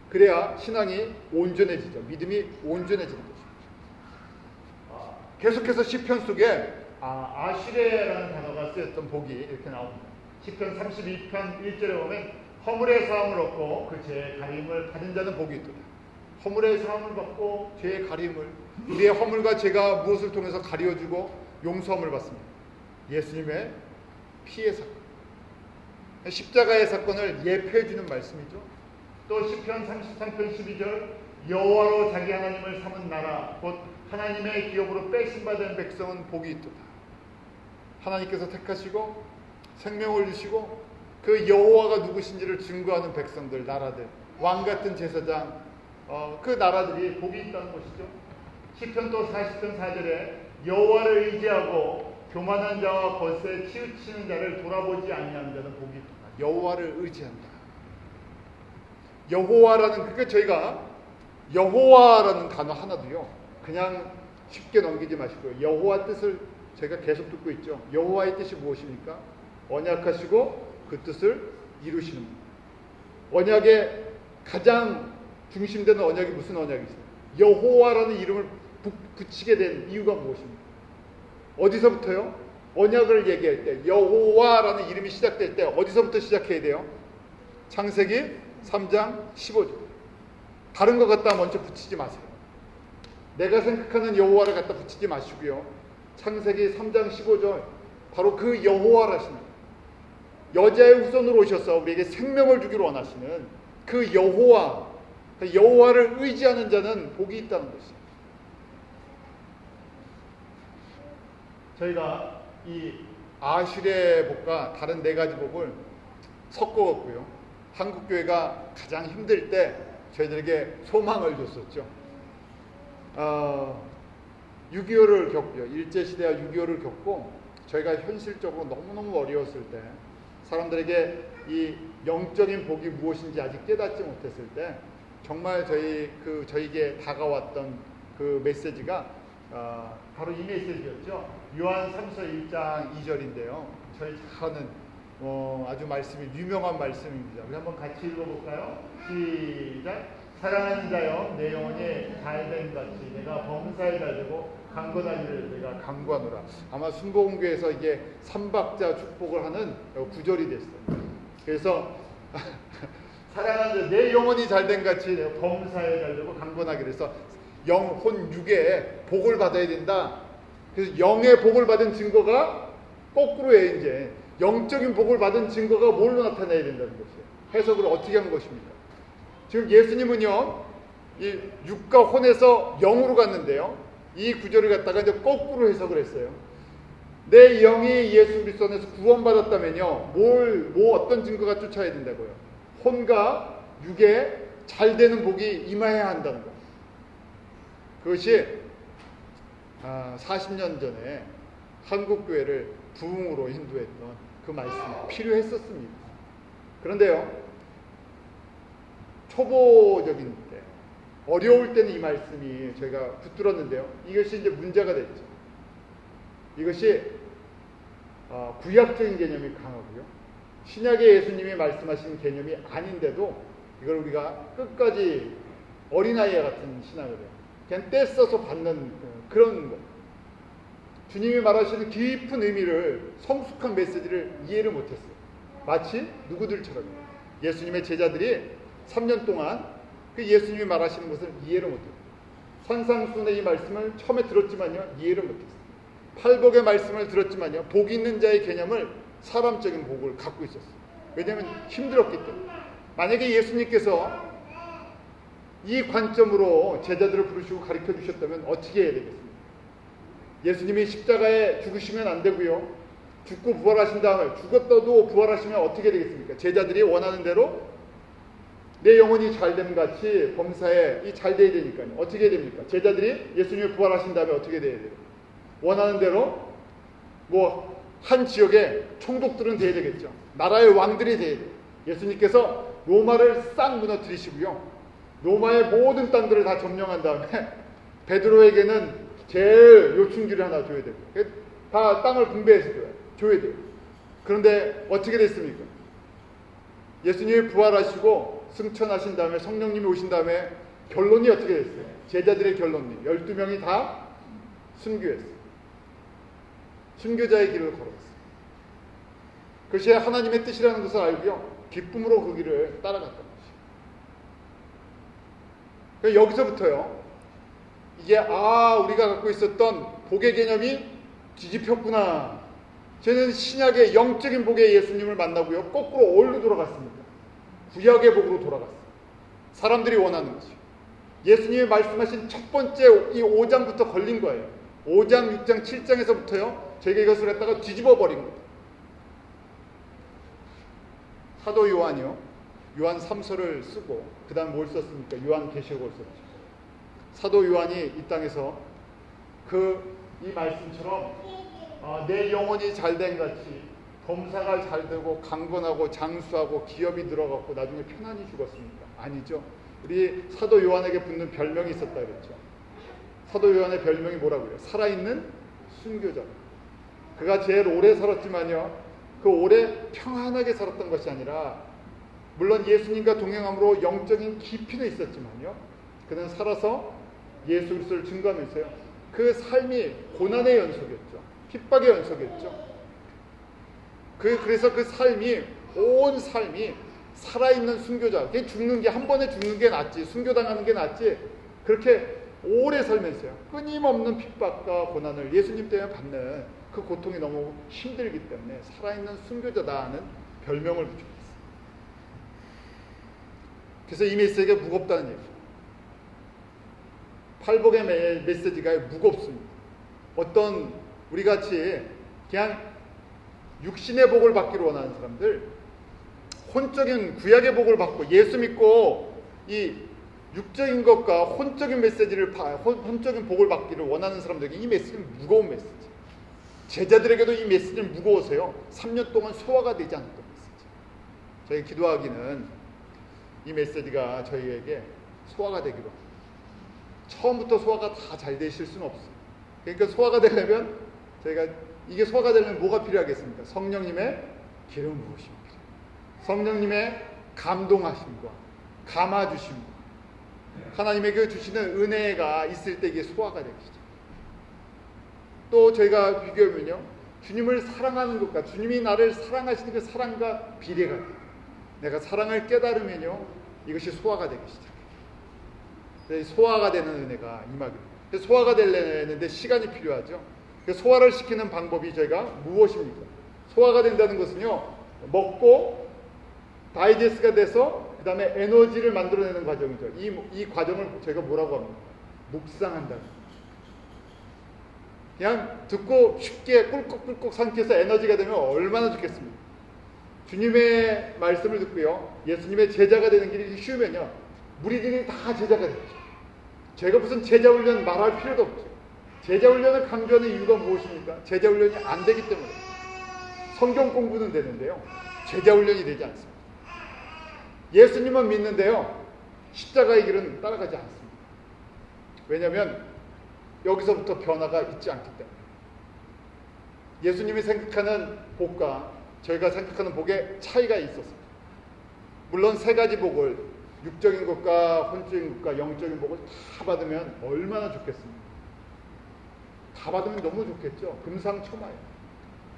그래야 신앙이 온전해지죠. 믿음이 온전해지는 것입니다. 계속해서 시편 속에 아슐레라는 단어가 쓰였던 복이 이렇게 나옵니다. 시편 32편 1절에 보면 허물의 사함을 얻고 그 죄의 가림을 받은 자는 복이 있도다. 허물의 사함을 받고 죄의 가림을, 우리의 허물과 죄가 무엇을 통해서 가려주고 용서함을 받습니다. 예수님의 피의 사건, 십자가의 사건을 예표해주는 말씀이죠. 또 시편 33편 12절 여호와로 자기 하나님을 삼은 나라 곧 하나님의 기업으로 빼심받은 백성은 복이 있도다. 하나님께서 택하시고 생명을 주시고 그 여호와가 누구신지를 증거하는 백성들, 나라들, 왕같은 제사장, 그 나라들이 복이 있다는 것이죠. 시편 또 40편 4절에 여호와를 의지하고 교만한 자와 거스에 치우치는 자를 돌아보지 아니하는 자는 복이 있다. 여호와를 의지한다. 여호와라는, 그러니까 저희가 여호와라는 단어 하나도요, 그냥 쉽게 넘기지 마시고요, 여호와 뜻을 저희가 계속 듣고 있죠. 여호와의 뜻이 무엇입니까? 언약하시고 그 뜻을 이루시는 분. 언약의 가장 중심되는 언약이 무슨 언약이죠? 여호와라는 이름을 붙이게 된 이유가 무엇입니까? 어디서부터요? 언약을 얘기할 때 여호와라는 이름이 시작될 때 어디서부터 시작해야 돼요? 창세기 3장 15절. 다른 것 갖다 먼저 붙이지 마세요. 내가 생각하는 여호와를 갖다 붙이지 마시고요, 창세기 3장 15절, 바로 그 여호와라시는, 여자의 후손으로 오셔서 우리에게 생명을 주기로 원하시는 그 여호와, 그 여호와를 의지하는 자는 복이 있다는 것이죠. 저희가 이 아슐의 복과 다른 네 가지 복을 섞어갖고요, 한국교회가 가장 힘들 때 저희들에게 소망을 줬었죠. 6.25를 겪고요, 일제시대와 6.25를 겪고 저희가 현실적으로 너무너무 어려웠을 때, 사람들에게 이 영적인 복이 무엇인지 아직 깨닫지 못했을 때, 정말 저희에게 다가왔던 그 메시지가 바로 이 메시지였죠. 요한 3서 1장 2절인데요. 저희 잘 아는 아주 말씀이 유명한 말씀입니다. 우리 한번 같이 읽어볼까요? 시작. 사랑하는 자여 내 영혼이 잘된 같이 내가 범사에 잘되고 강건하기를 내가 강구하노라. 아마 순복음교에서 이게 삼박자 축복을 하는 구절이 됐어요. 그래서 사랑하는 자 내 영혼이 잘된 같이 내가 범사에 잘되고 강건하기를 해서 영혼 육에 복을 받아야 된다. 그래서 영의 복을 받은 증거가 거꾸로예요. 이제 영적인 복을 받은 증거가 뭘로 나타나야 된다는 것이에요. 해석을 어떻게 한 것입니까? 지금 예수님은요, 이 육과 혼에서 영으로 갔는데요, 이 구절을 갖다가 이제 거꾸로 해석을 했어요. 내 영이 예수 그리스도 안에서 구원받았다면요, 어떤 증거가 쫓아야 된다고요? 혼과 육에 잘 되는 복이 임해야 한다는 거예요. 그것이 40년 전에 한국 교회를 부흥으로 인도했던 그 말씀이 필요했었습니다. 그런데요, 초보적인 때, 어려울 때는 이 말씀이 저희가 붙들었는데요, 이것이 이제 문제가 됐죠. 이것이 구약적인 개념이 강하고요, 신약의 예수님이 말씀하신 개념이 아닌데도 이걸 우리가 끝까지 어린아이 같은 신앙을 해요. 그냥 떼써서 받는 그런 것. 주님이 말하시는 깊은 의미를, 성숙한 메시지를 이해를 못했어요. 마치 누구들처럼 예수님의 제자들이 3년 동안 그 예수님이 말하시는 것을 이해를 못했어요. 산상수훈의 이 말씀을 처음에 들었지만요, 이해를 못했어요. 팔복의 말씀을 들었지만요, 복 있는 자의 개념을, 사람적인 복을 갖고 있었어요. 왜냐하면 힘들었기 때문에. 만약에 예수님께서 이 관점으로 제자들을 부르시고 가르쳐 주셨다면 어떻게 해야 되겠습니까? 예수님이 십자가에 죽으시면 안 되고요, 죽고 부활하신 다음에 죽었다도 부활하시면 어떻게 되겠습니까? 제자들이 원하는 대로 내 영혼이 잘됨 같이 범사에 이 잘 돼야 되니까요. 어떻게 해야 됩니까? 제자들이 예수님이 부활하신 다음에 어떻게 돼야 돼요? 원하는 대로 한 지역에 총독들은 돼야 되겠죠. 나라의 왕들이 돼야 돼요. 예수님께서 로마를 싹 무너뜨리시고요, 로마의 모든 땅들을 다 점령한 다음에 베드로에게는 제일 요충지를 하나 줘야 되고, 다 땅을 분배해서 줘야 돼요. 그런데 어떻게 됐습니까? 예수님이 부활하시고 승천하신 다음에, 성령님이 오신 다음에 결론이 어떻게 됐어요? 제자들의 결론이 12명이 다 순교했어요. 순교자의 길을 걸어갔어요. 그것이 하나님의 뜻이라는 것을 알고요, 기쁨으로 그 길을 따라갔던 것이에요. 그러니까 여기서부터요, 이게 우리가 갖고 있었던 복의 개념이 뒤집혔구나. 저는 신약의 영적인 복의 예수님을 만나고요, 거꾸로 어디로 돌아갔습니까? 구약의 복으로 돌아갔어요. 사람들이 원하는 것이요. 예수님이 말씀하신 첫 번째 이 5장부터 걸린 거예요. 5장, 6장, 7장에서부터요, 저희가 이것을 갖다가 뒤집어 버린 거예요. 사도 요한이요, 요한 3서를 쓰고 그 다음 뭘 썼습니까? 요한계시록을 썼죠. 사도 요한이 이 땅에서 이 말씀처럼 내 영혼이 잘된 같이 범사가 잘되고 강건하고 장수하고 기업이 늘어갔고 나중에 편안히 죽었습니까? 아니죠. 우리 사도 요한에게 붙는 별명이 있었다 그랬죠. 사도 요한의 별명이 뭐라고요? 살아있는 순교자. 그가 제일 오래 살았지만요, 그 오래 평안하게 살았던 것이 아니라, 물론 예수님과 동행함으로 영적인 깊이는 있었지만요, 그는 살아서 예수 그리스도를 증거하면서요, 그 삶이 고난의 연속이었죠. 핍박의 연속이었죠. 그래서 그 삶이, 온 삶이 살아있는 순교자. 죽는 게, 한 번에 죽는 게 낫지, 순교당하는 게 낫지, 그렇게 오래 살면서요, 끊임없는 핍박과 고난을 예수님 때문에 받는 그 고통이 너무 힘들기 때문에 살아있는 순교자다는 별명을 붙였어요. 그래서 이 메시지가 무겁다는 얘기예요. 팔복의 메시지가 무겁습니다. 어떤 우리같이 그냥 육신의 복을 받기를 원하는 사람들, 혼적인 구약의 복을 받고 예수 믿고 이 육적인 것과 혼적인 메시지를, 혼적인 복을 받기를 원하는 사람들에게 이 메시지는 무거운 메시지. 제자들에게도 이 메시지는 무거워서요, 3년 동안 소화가 되지 않았던 메시지. 저희 기도하기는 이 메시지가 저희에게 소화가 되기로 합니다. 처음부터 소화가 다 잘 되실 수는 없어요. 그러니까 소화가 되려면, 저희가 이게 소화가 되려면 뭐가 필요하겠습니까? 성령님의 기름 부으심이 필요해요. 성령님의 감동하심과 감아주심과 하나님에게 주시는 은혜가 있을 때 이게 소화가 되기 시작해요. 또 저희가 비교하면요, 주님을 사랑하는 것과 주님이 나를 사랑하시는 그 사랑과 비례가 돼요. 내가 사랑을 깨달으면요, 이것이 소화가 되기 시작해요. 그래서 소화가 되는 은혜가 임하게 돼요. 소화가 되려는데 시간이 필요하죠. 소화를 시키는 방법이 저희가 무엇입니까? 소화가 된다는 것은요, 먹고 다이제스트가 돼서 그 다음에 에너지를 만들어내는 과정이죠. 이 과정을 저희가 뭐라고 합니까? 묵상한다. 그냥 듣고 쉽게 꿀꺽꿀꺽 삼켜서 에너지가 되면 얼마나 좋겠습니까? 주님의 말씀을 듣고요, 예수님의 제자가 되는 길이 쉬우면요, 무리들이 다 제자가 되죠. 제가 무슨 제자 훈련 말할 필요도 없죠. 제자 훈련을 강조하는 이유가 무엇입니까? 제자 훈련이 안 되기 때문에. 성경 공부는 되는데요, 제자 훈련이 되지 않습니다. 예수님은 믿는데요, 십자가의 길은 따라가지 않습니다. 왜냐하면 여기서부터 변화가 있지 않기 때문에. 예수님이 생각하는 복과 저희가 생각하는 복에 차이가 있었습니다. 물론 세 가지 복을, 육적인 것과 혼적인 것과 영적인 복을 다 받으면 얼마나 좋겠습니까? 다 받으면 너무 좋겠죠. 금상첨화예요.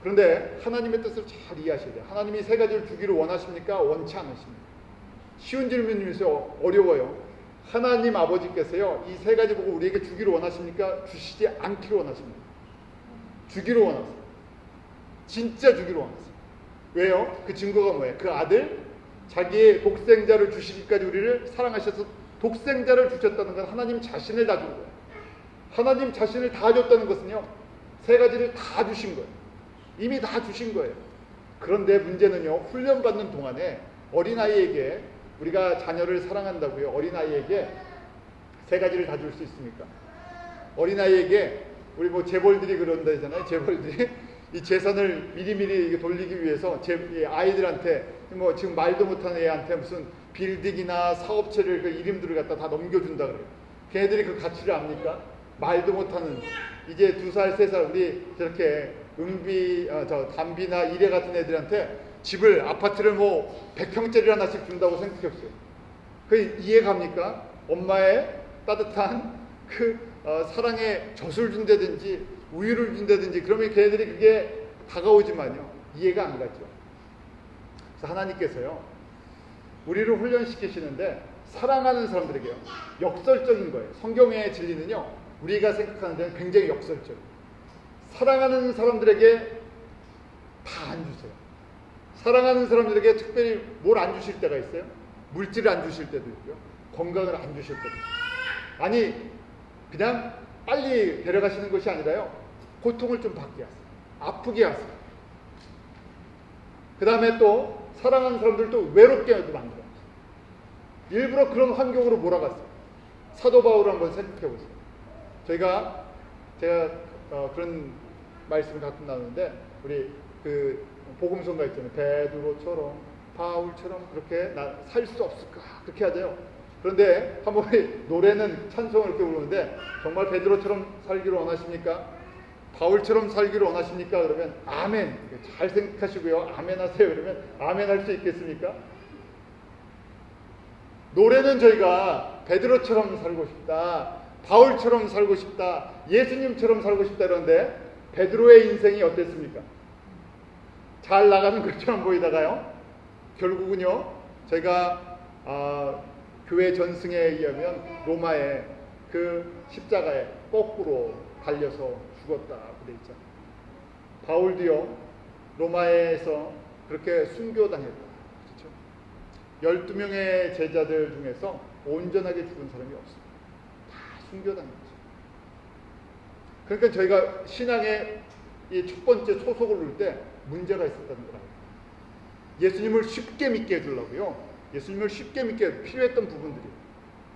그런데 하나님의 뜻을 잘 이해하셔야 돼요. 하나님이 세 가지를 주기를 원하십니까? 원치 않으십니까? 쉬운 질문이면서 어려워요. 하나님 아버지께서요, 이 세 가지 복을 우리에게 주기를 원하십니까? 주시지 않기를 원하십니까? 주기를 원하세요. 진짜 주기를 원하세요. 왜요? 그 증거가 뭐예요? 그 아들, 자기의 독생자를 주시기까지 우리를 사랑하셔서 독생자를 주셨다는 건 하나님 자신을 다 준 거예요. 하나님 자신을 다 줬다는 것은요, 세 가지를 다 주신 거예요. 이미 다 주신 거예요. 그런데 문제는요, 훈련받는 동안에 어린아이에게, 우리가 자녀를 사랑한다고요, 어린아이에게 세 가지를 다 줄 수 있습니까? 어린아이에게, 우리 뭐 재벌들이 그런다잖아요. 재벌들이 이 재산을 미리미리 돌리기 위해서 아이들한테, 뭐 지금 말도 못하는 애한테 무슨 빌딩이나 사업체를 그 이름들을 갖다 다 넘겨준다 그래요. 걔네들이 그 가치를 압니까? 말도 못하는, 이제 2살, 3살, 우리 저렇게 담비나 이래 같은 애들한테 집을, 아파트를 뭐 100평짜리 하나씩 준다고 생각했어요. 그 이해 갑니까? 엄마의 따뜻한 그 사랑의 젖을 준다든지 우유를 준다든지, 그러면 걔네들이 그게 다가오지만요, 이해가 안 가죠. 그래서 하나님께서요, 우리를 훈련시키시는데 사랑하는 사람들에게요, 역설적인 거예요. 성경의 진리는요, 우리가 생각하는 데는 굉장히 역설적이에요. 사랑하는 사람들에게 다 안 주세요. 사랑하는 사람들에게 특별히 뭘 안 주실 때가 있어요. 물질을 안 주실 때도 있고요, 건강을 안 주실 때도 있어요. 아니, 그냥 빨리 데려가시는 것이 아니라요, 고통을 좀 받게 하세요. 아프게 하세요. 그 다음에 또 사랑하는 사람들도 외롭게 만들어요. 일부러 그런 환경으로 몰아갔어요. 사도 바울을 한번 생각해 보세요. 제가 그런 말씀을 가끔 나누는데, 우리 그 복음성가 있잖아요. 베드로처럼 바울처럼 그렇게 살 수 없을까, 그렇게 하죠. 그런데 한번 노래는 찬송을 이렇게 부르는데, 정말 베드로처럼 살기를 원하십니까? 바울처럼 살기를 원하십니까? 그러면 아멘. 잘 생각하시고요, 아멘 하세요. 그러면 아멘 할 수 있겠습니까? 노래는 저희가 베드로처럼 살고 싶다, 바울처럼 살고 싶다, 예수님처럼 살고 싶다 그러는데, 베드로의 인생이 어땠습니까? 잘 나가는 것처럼 보이다가요, 결국은요, 저희가 교회 전승에 의하면 로마의 그 십자가에 거꾸로 달려서 죽었다 그래 있잖아요. 바울도요, 로마에서 그렇게 순교당했다. 그렇죠? 12명의 제자들 중에서 온전하게 죽은 사람이 없습니다. 다 순교당했죠. 그러니까 저희가 신앙의 이 첫 번째 소속을 놓을 때 문제가 있었다는 거라고. 예수님을 쉽게 믿게 해주려고요, 예수님을 쉽게 믿게 필요했던 부분들이.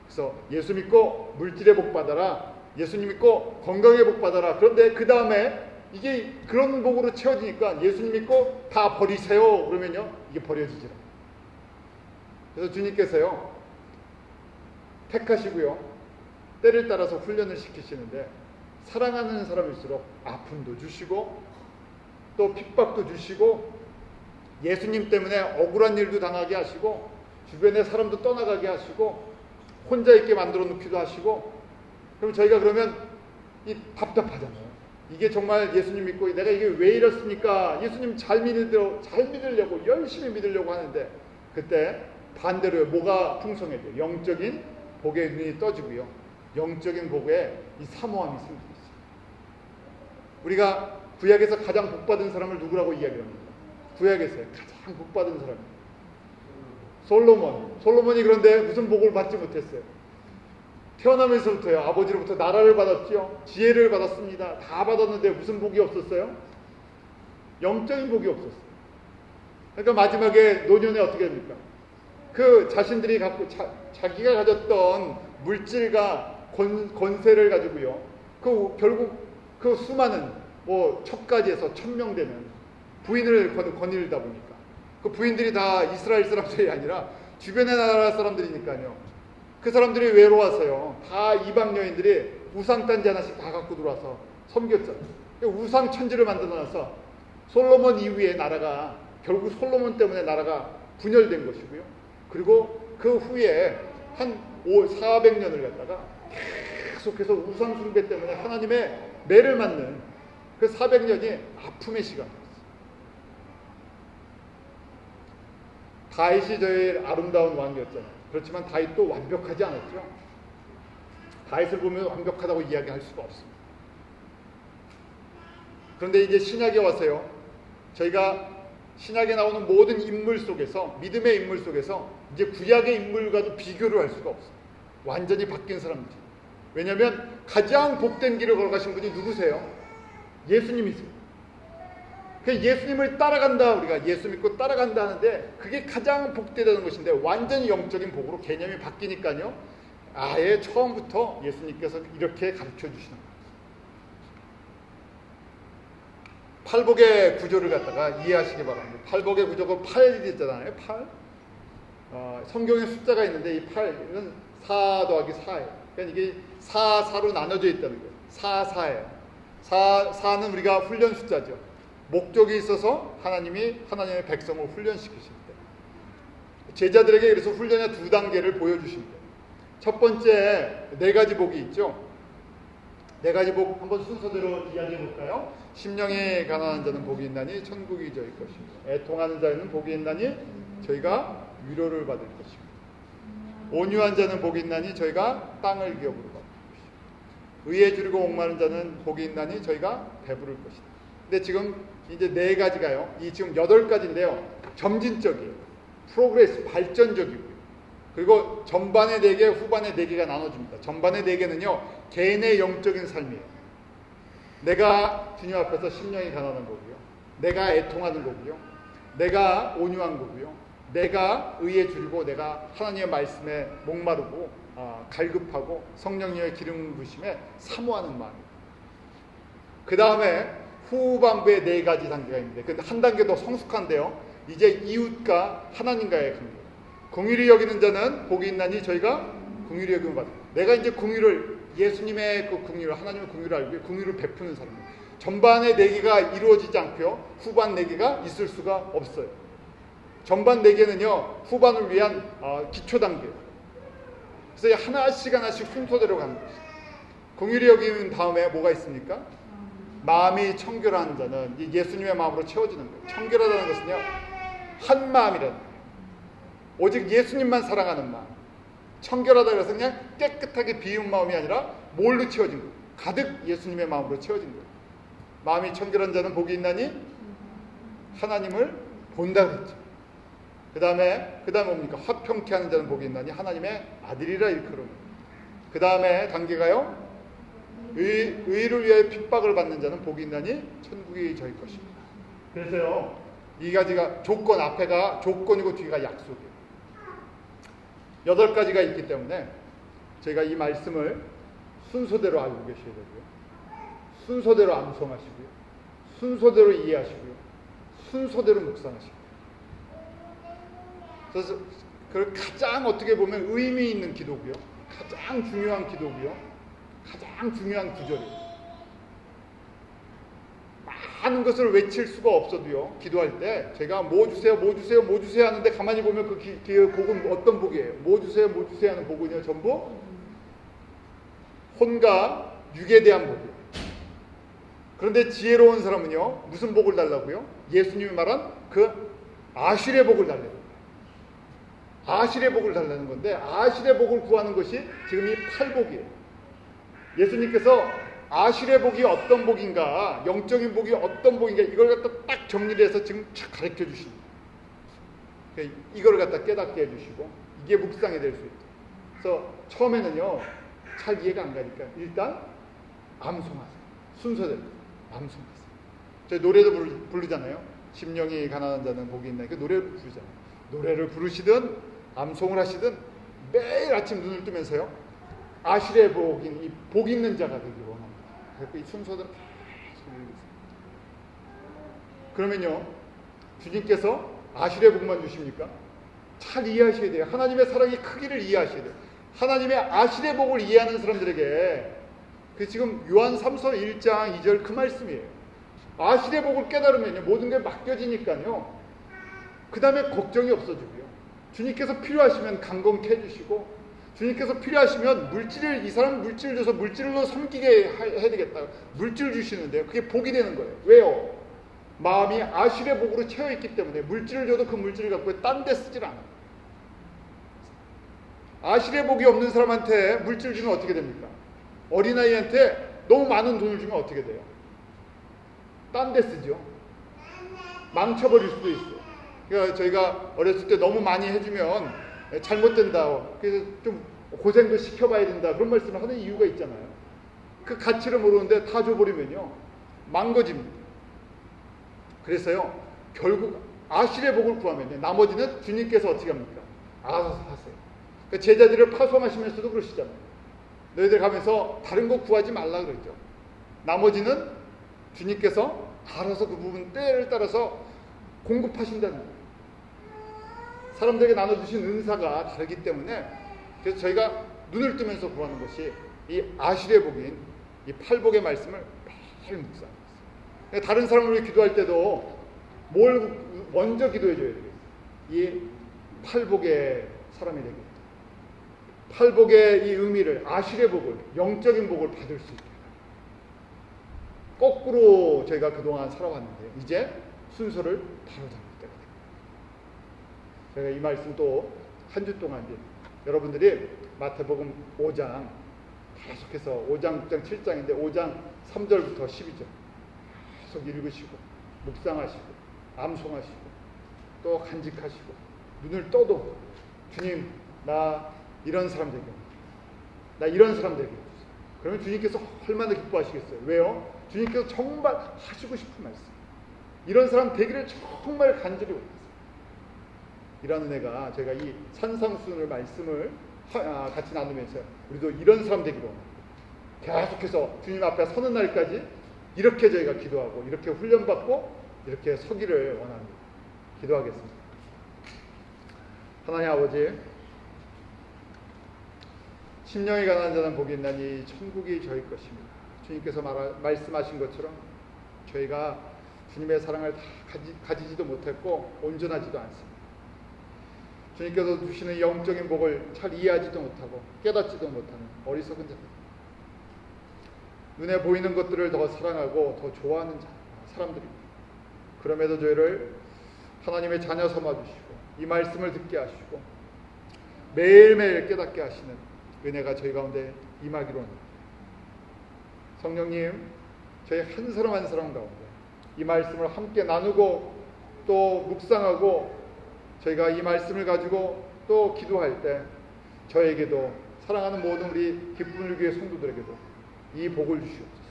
그래서 예수 믿고 물질의 복 받아라, 예수님 믿고 건강의 복 받아라. 그런데 그 다음에 이게 그런 복으로 채워지니까 예수님 믿고 다 버리세요 그러면요, 이게 버려지질 않아요. 그래서 주님께서요, 택하시고요, 때를 따라서 훈련을 시키시는데, 사랑하는 사람일수록 아픔도 주시고 또 핍박도 주시고 예수님 때문에 억울한 일도 당하게 하시고 주변의 사람도 떠나가게 하시고 혼자 있게 만들어 놓기도 하시고, 그럼 저희가 그러면 이 답답하잖아요. 이게 정말 예수님 믿고 내가 이게 왜 이렇습니까? 예수님 잘 믿으려고 열심히 믿으려고 하는데, 그때 반대로 뭐가 풍성해져요? 영적인 복의 눈이 떠지고요, 영적인 복에 이 사모함이 생기고 있어요. 우리가 구약에서 가장 복받은 사람을 누구라고 이야기합니까? 구약에서요 가장 복받은 사람 솔로몬이. 그런데 무슨 복을 받지 못했어요? 태어나면서부터요 아버지로부터 나라를 받았죠, 지혜를 받았습니다. 다 받았는데 무슨 복이 없었어요? 영적인 복이 없었어요. 그러니까 마지막에 노년에 어떻게 됩니까? 그 자신들이 갖고 자기가 가졌던 물질과 권세를 가지고요, 결국 그 수많은 첩까지에서 1000명 되는 부인을 거닐다 보니까, 그 부인들이 다 이스라엘 사람들이 아니라 주변의 나라 사람들이니까요, 그 사람들이 외로워서요 다 이방 여인들이 우상단지 하나씩 다 갖고 들어와서 섬겼잖아요. 우상 천지를 만들어놔서 솔로몬 이후에 나라가, 결국 솔로몬 때문에 나라가 분열된 것이고요, 그리고 그 후에 한 400년을 갖다가 계속해서 우상 숭배 때문에 하나님의 매를 맞는 그 400년이 아픔의 시간이었어요. 다윗이 저희 아름다운 왕이었잖아요. 그렇지만 다윗도 완벽하지 않았죠. 다윗을 보면 완벽하다고 이야기할 수가 없습니다. 그런데 이제 신약에 와서요, 저희가 신약에 나오는 모든 인물 속에서, 믿음의 인물 속에서 이제 구약의 인물과도 비교를 할 수가 없어요. 완전히 바뀐 사람들이. 왜냐하면 가장 복된 길을 걸어가신 분이 누구세요? 예수님이세요. 예수님을 따라간다, 우리가 예수 믿고 따라간다 하는데 그게 가장 복되다는 것인데, 완전히 영적인 복으로 개념이 바뀌니까요, 아예 처음부터 예수님께서 이렇게 가르쳐 주시는 거예요. 팔복의 구조를 갖다가 이해하시기 바랍니다. 팔복의 구조가 8이 있잖아요. 8. 성경에 숫자가 있는데 이 8은 4 더하기 4예요. 그러니까 이게 4로 나눠져 있다는 거예요. 4예요. 4는 우리가 훈련 숫자죠. 목적이 있어서 하나님이 하나님의 백성을 훈련시키실 때, 제자들에게 그래서 훈련의 2단계를 보여주십니다. 첫 번째 4가지 복이 있죠. 4가지 복 한번 순서대로 이야기해 볼까요? 심령이 가난한 자는 복이 있나니 천국이 저희 것입니다. 애통하는 자는 복이 있나니 저희가 위로를 받을 것입니다. 온유한 자는 복이 있나니 저희가 땅을 기업으로 받을 것입니다. 의에 주리고 목마른 자는 복이 있나니 저희가 배부를 것이다. 근데 지금 이제 4가지가요, 이 지금 8가지인데요 점진적이에요. 프로그레스, 발전적이고요. 그리고 전반의 4개, 후반의 4개가 나눠집니다. 전반의 4개는요 개인의 영적인 삶이에요. 내가 주님 앞에서 심령이 가난한 거고요, 내가 애통하는 거고요, 내가 온유한 거고요, 내가 의에 주리고 내가 하나님의 말씀에 목마르고 갈급하고 성령님의 기름 부으심에 사모하는 마음이에요. 그 다음에 후반부에 4가지 단계가 있는데, 근데 한 단계 더 성숙한데요, 이제 이웃과 하나님과의 관계. 긍휼히 여기는 자는 복이 있나니 저희가 긍휼히 여김을 받을. 내가 이제 긍휼을, 예수님의 그 긍휼을, 하나님의 긍휼을 알고 긍휼을 베푸는 사람이에요. 전반의 4개가 이루어지지 않고요, 후반 4개가 있을 수가 없어요. 전반 4개는요 후반을 위한 기초 단계예요. 그래서 하나씩 순서대로 가는 것이죠. 긍휼히 여기는 다음에 뭐가 있습니까? 마음이 청결한 자는 예수님의 마음으로 채워지는 거예요. 청결하다는 것은요 한 마음이라는 거예요. 오직 예수님만 사랑하는 마음. 청결하다고 해서 그냥 깨끗하게 비운 마음이 아니라 뭘로 채워진 거예요? 가득 예수님의 마음으로 채워진 거예요. 마음이 청결한 자는 복이 있나니 하나님을 본다 그랬죠. 그 다음에 뭡니까? 화평케 하는 자는 복이 있나니 하나님의 아들이라 일컬어요. 그 다음에 단계가요, 의를 위해 핍박을 받는 자는 복이 있나니 천국이 저희 것입니다. 그래서요, 이 가지가 조건, 앞에가 조건이고 뒤가 약속이에요. 8가지가 있기 때문에 저희가 이 말씀을 순서대로 알고 계셔야 되고요, 순서대로 암송하시고요, 순서대로 이해하시고요, 순서대로 묵상하시고요. 그래서 그 가장 어떻게 보면 의미 있는 기도고요, 가장 중요한 기도고요, 가장 중요한 구절이에요. 많은 것을 외칠 수가 없어도요, 기도할 때 제가 뭐 주세요, 뭐 주세요, 뭐 주세요 하는데 가만히 보면 그 복은 어떤 복이에요? 뭐 주세요, 뭐 주세요 하는 복은요, 전부 혼과 육에 대한 복이에요. 그런데 지혜로운 사람은요, 무슨 복을 달라고요? 예수님이 말한 그 아실의 복을 달라고. 아실의 복을 달라는 건데, 아실의 복을 구하는 것이 지금 이 팔복이에요. 예수님께서 아실의 복이 어떤 복인가, 영적인 복이 어떤 복인가, 이걸 갖다 딱 정리를 해서 지금 착 가르쳐 주십니다. 이걸 갖다 깨닫게 해주시고, 이게 묵상이 될 수 있죠. 그래서 처음에는요, 잘 이해가 안 가니까 일단 암송하세요. 순서대로 암송하세요. 저희 노래도 부르잖아요. 심령이 가난한 자는 복이 있나, 그 노래를 부르잖아요. 노래를 부르시든 암송을 하시든 매일 아침 눈을 뜨면서요, 아실의 복인, 이 복 있는 자가 되기를 원합니다. 이 순서대로 계속 읽으세요. 그러면요, 주님께서 아실의 복만 주십니까? 잘 이해하셔야 돼요. 하나님의 사랑의 크기를 이해하셔야 돼요. 하나님의 아실의 복을 이해하는 사람들에게, 그 지금 요한 3서 1장 2절 그 말씀이에요. 아실의 복을 깨달으면요, 모든 게 맡겨지니까요, 그 다음에 걱정이 없어지고요, 주님께서 필요하시면 강건케 해주시고, 주님께서 필요하시면 물질을, 이 사람 물질을 줘서 물질로 섬기게 해야 되겠다, 물질 주시는데요, 그게 복이 되는 거예요. 왜요? 마음이 아실의 복으로 채워있기 때문에 물질을 줘도 그 물질을 갖고 딴 데 쓰질 않아요. 아실의 복이 없는 사람한테 물질 주면 어떻게 됩니까? 어린아이한테 너무 많은 돈을 주면 어떻게 돼요? 딴 데 쓰죠. 망쳐버릴 수도 있어요. 그러니까 저희가 어렸을 때 너무 많이 해주면 잘못된다, 그래서 좀 고생도 시켜봐야 된다, 그런 말씀을 하는 이유가 있잖아요. 그 가치를 모르는데 다 줘버리면요, 망가집니다. 그래서요, 결국 아실의 복을 구하면요, 나머지는 주님께서 어떻게 합니까? 알아서 하세요. 그러니까 제자들을 파송하시면서도 그러시잖아요. 너희들 가면서 다른 거 구하지 말라 그러죠. 나머지는 주님께서 알아서 그 부분 때를 따라서 공급하신다는 거예요. 사람들에게 나눠주신 은사가 다르기 때문에, 그래서 저희가 눈을 뜨면서 구하는 것이 이 아실의 복인 이 팔복의 말씀을 매일 묵상합니다. 다른 사람을 위해 기도할 때도 뭘 먼저 기도해 줘야 되겠어요? 이 팔복의 사람이 되겠다. 팔복의 이 의미를, 아실의 복을, 영적인 복을 받을 수 있게. 거꾸로 저희가 그동안 살아왔는데 이제 순서를 바로 잡을 때가 됩니다. 제가 이 말씀 또 한 주 동안 여러분들이 마태복음 5장 계속해서 5장, 6장, 7장인데 5장 3절부터 12절 계속 읽으시고 묵상하시고 암송하시고 또 간직하시고 눈을 떠도 주님, 나 이런 사람 되게, 나 이런 사람 되게 해주세요. 그러면 주님께서 얼마나 기뻐하시겠어요? 왜요? 주님께서 정말 하시고 싶은 말씀, 이런 사람 되기를 정말 간절히 원하세요. 이런 은혜가, 제가 이 산상수훈의 말씀을 같이 나누면서 우리도 이런 사람 되기를 원합니다. 계속해서 주님 앞에 서는 날까지 이렇게 저희가 기도하고 이렇게 훈련받고 이렇게 서기를 원합니다. 기도하겠습니다. 하나님 아버지, 심령이 가난한 자는 복이 있나니 천국이 저희 것입니다. 주님께서 말씀하신 것처럼 저희가 주님의 사랑을 다 가지지도 못했고 온전하지도 않습니다. 주님께서 주시는 영적인 복을 잘 이해하지도 못하고 깨닫지도 못하는 어리석은 자들, 눈에 보이는 것들을 더 사랑하고 더 좋아하는 사람들입니다. 그럼에도 저희를 하나님의 자녀 삼아주시고 이 말씀을 듣게 하시고 매일매일 깨닫게 하시는 은혜가 저희 가운데 임하기로 합니다. 성령님, 저희 한 사람 한 사람 가운데 이 말씀을 함께 나누고 또 묵상하고 저희가 이 말씀을 가지고 또 기도할 때 저에게도, 사랑하는 모든 우리 기쁨을 위해 성도들에게도 이 복을 주시옵소서,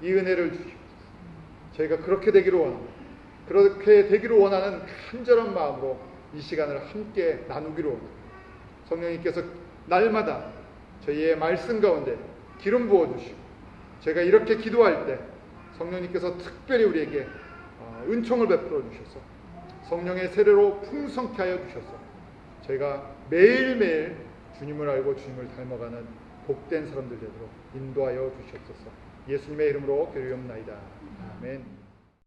이 은혜를 주시옵소서. 저희가 그렇게 되기를 원합니다. 그렇게 되기를 원하는 간절한 마음으로 이 시간을 함께 나누기로 원합니다. 성령님께서 날마다 저희의 말씀 가운데 기름 부어주시고 제가 이렇게 기도할 때 성령님께서 특별히 우리에게 은총을 베풀어 주셔서 성령의 세례로 풍성케 하여 주셔서 저희가 매일매일 주님을 알고 주님을 닮아가는 복된 사람들 되도록 인도하여 주시옵소서. 예수님의 이름으로 기도하옵나이다. 아멘.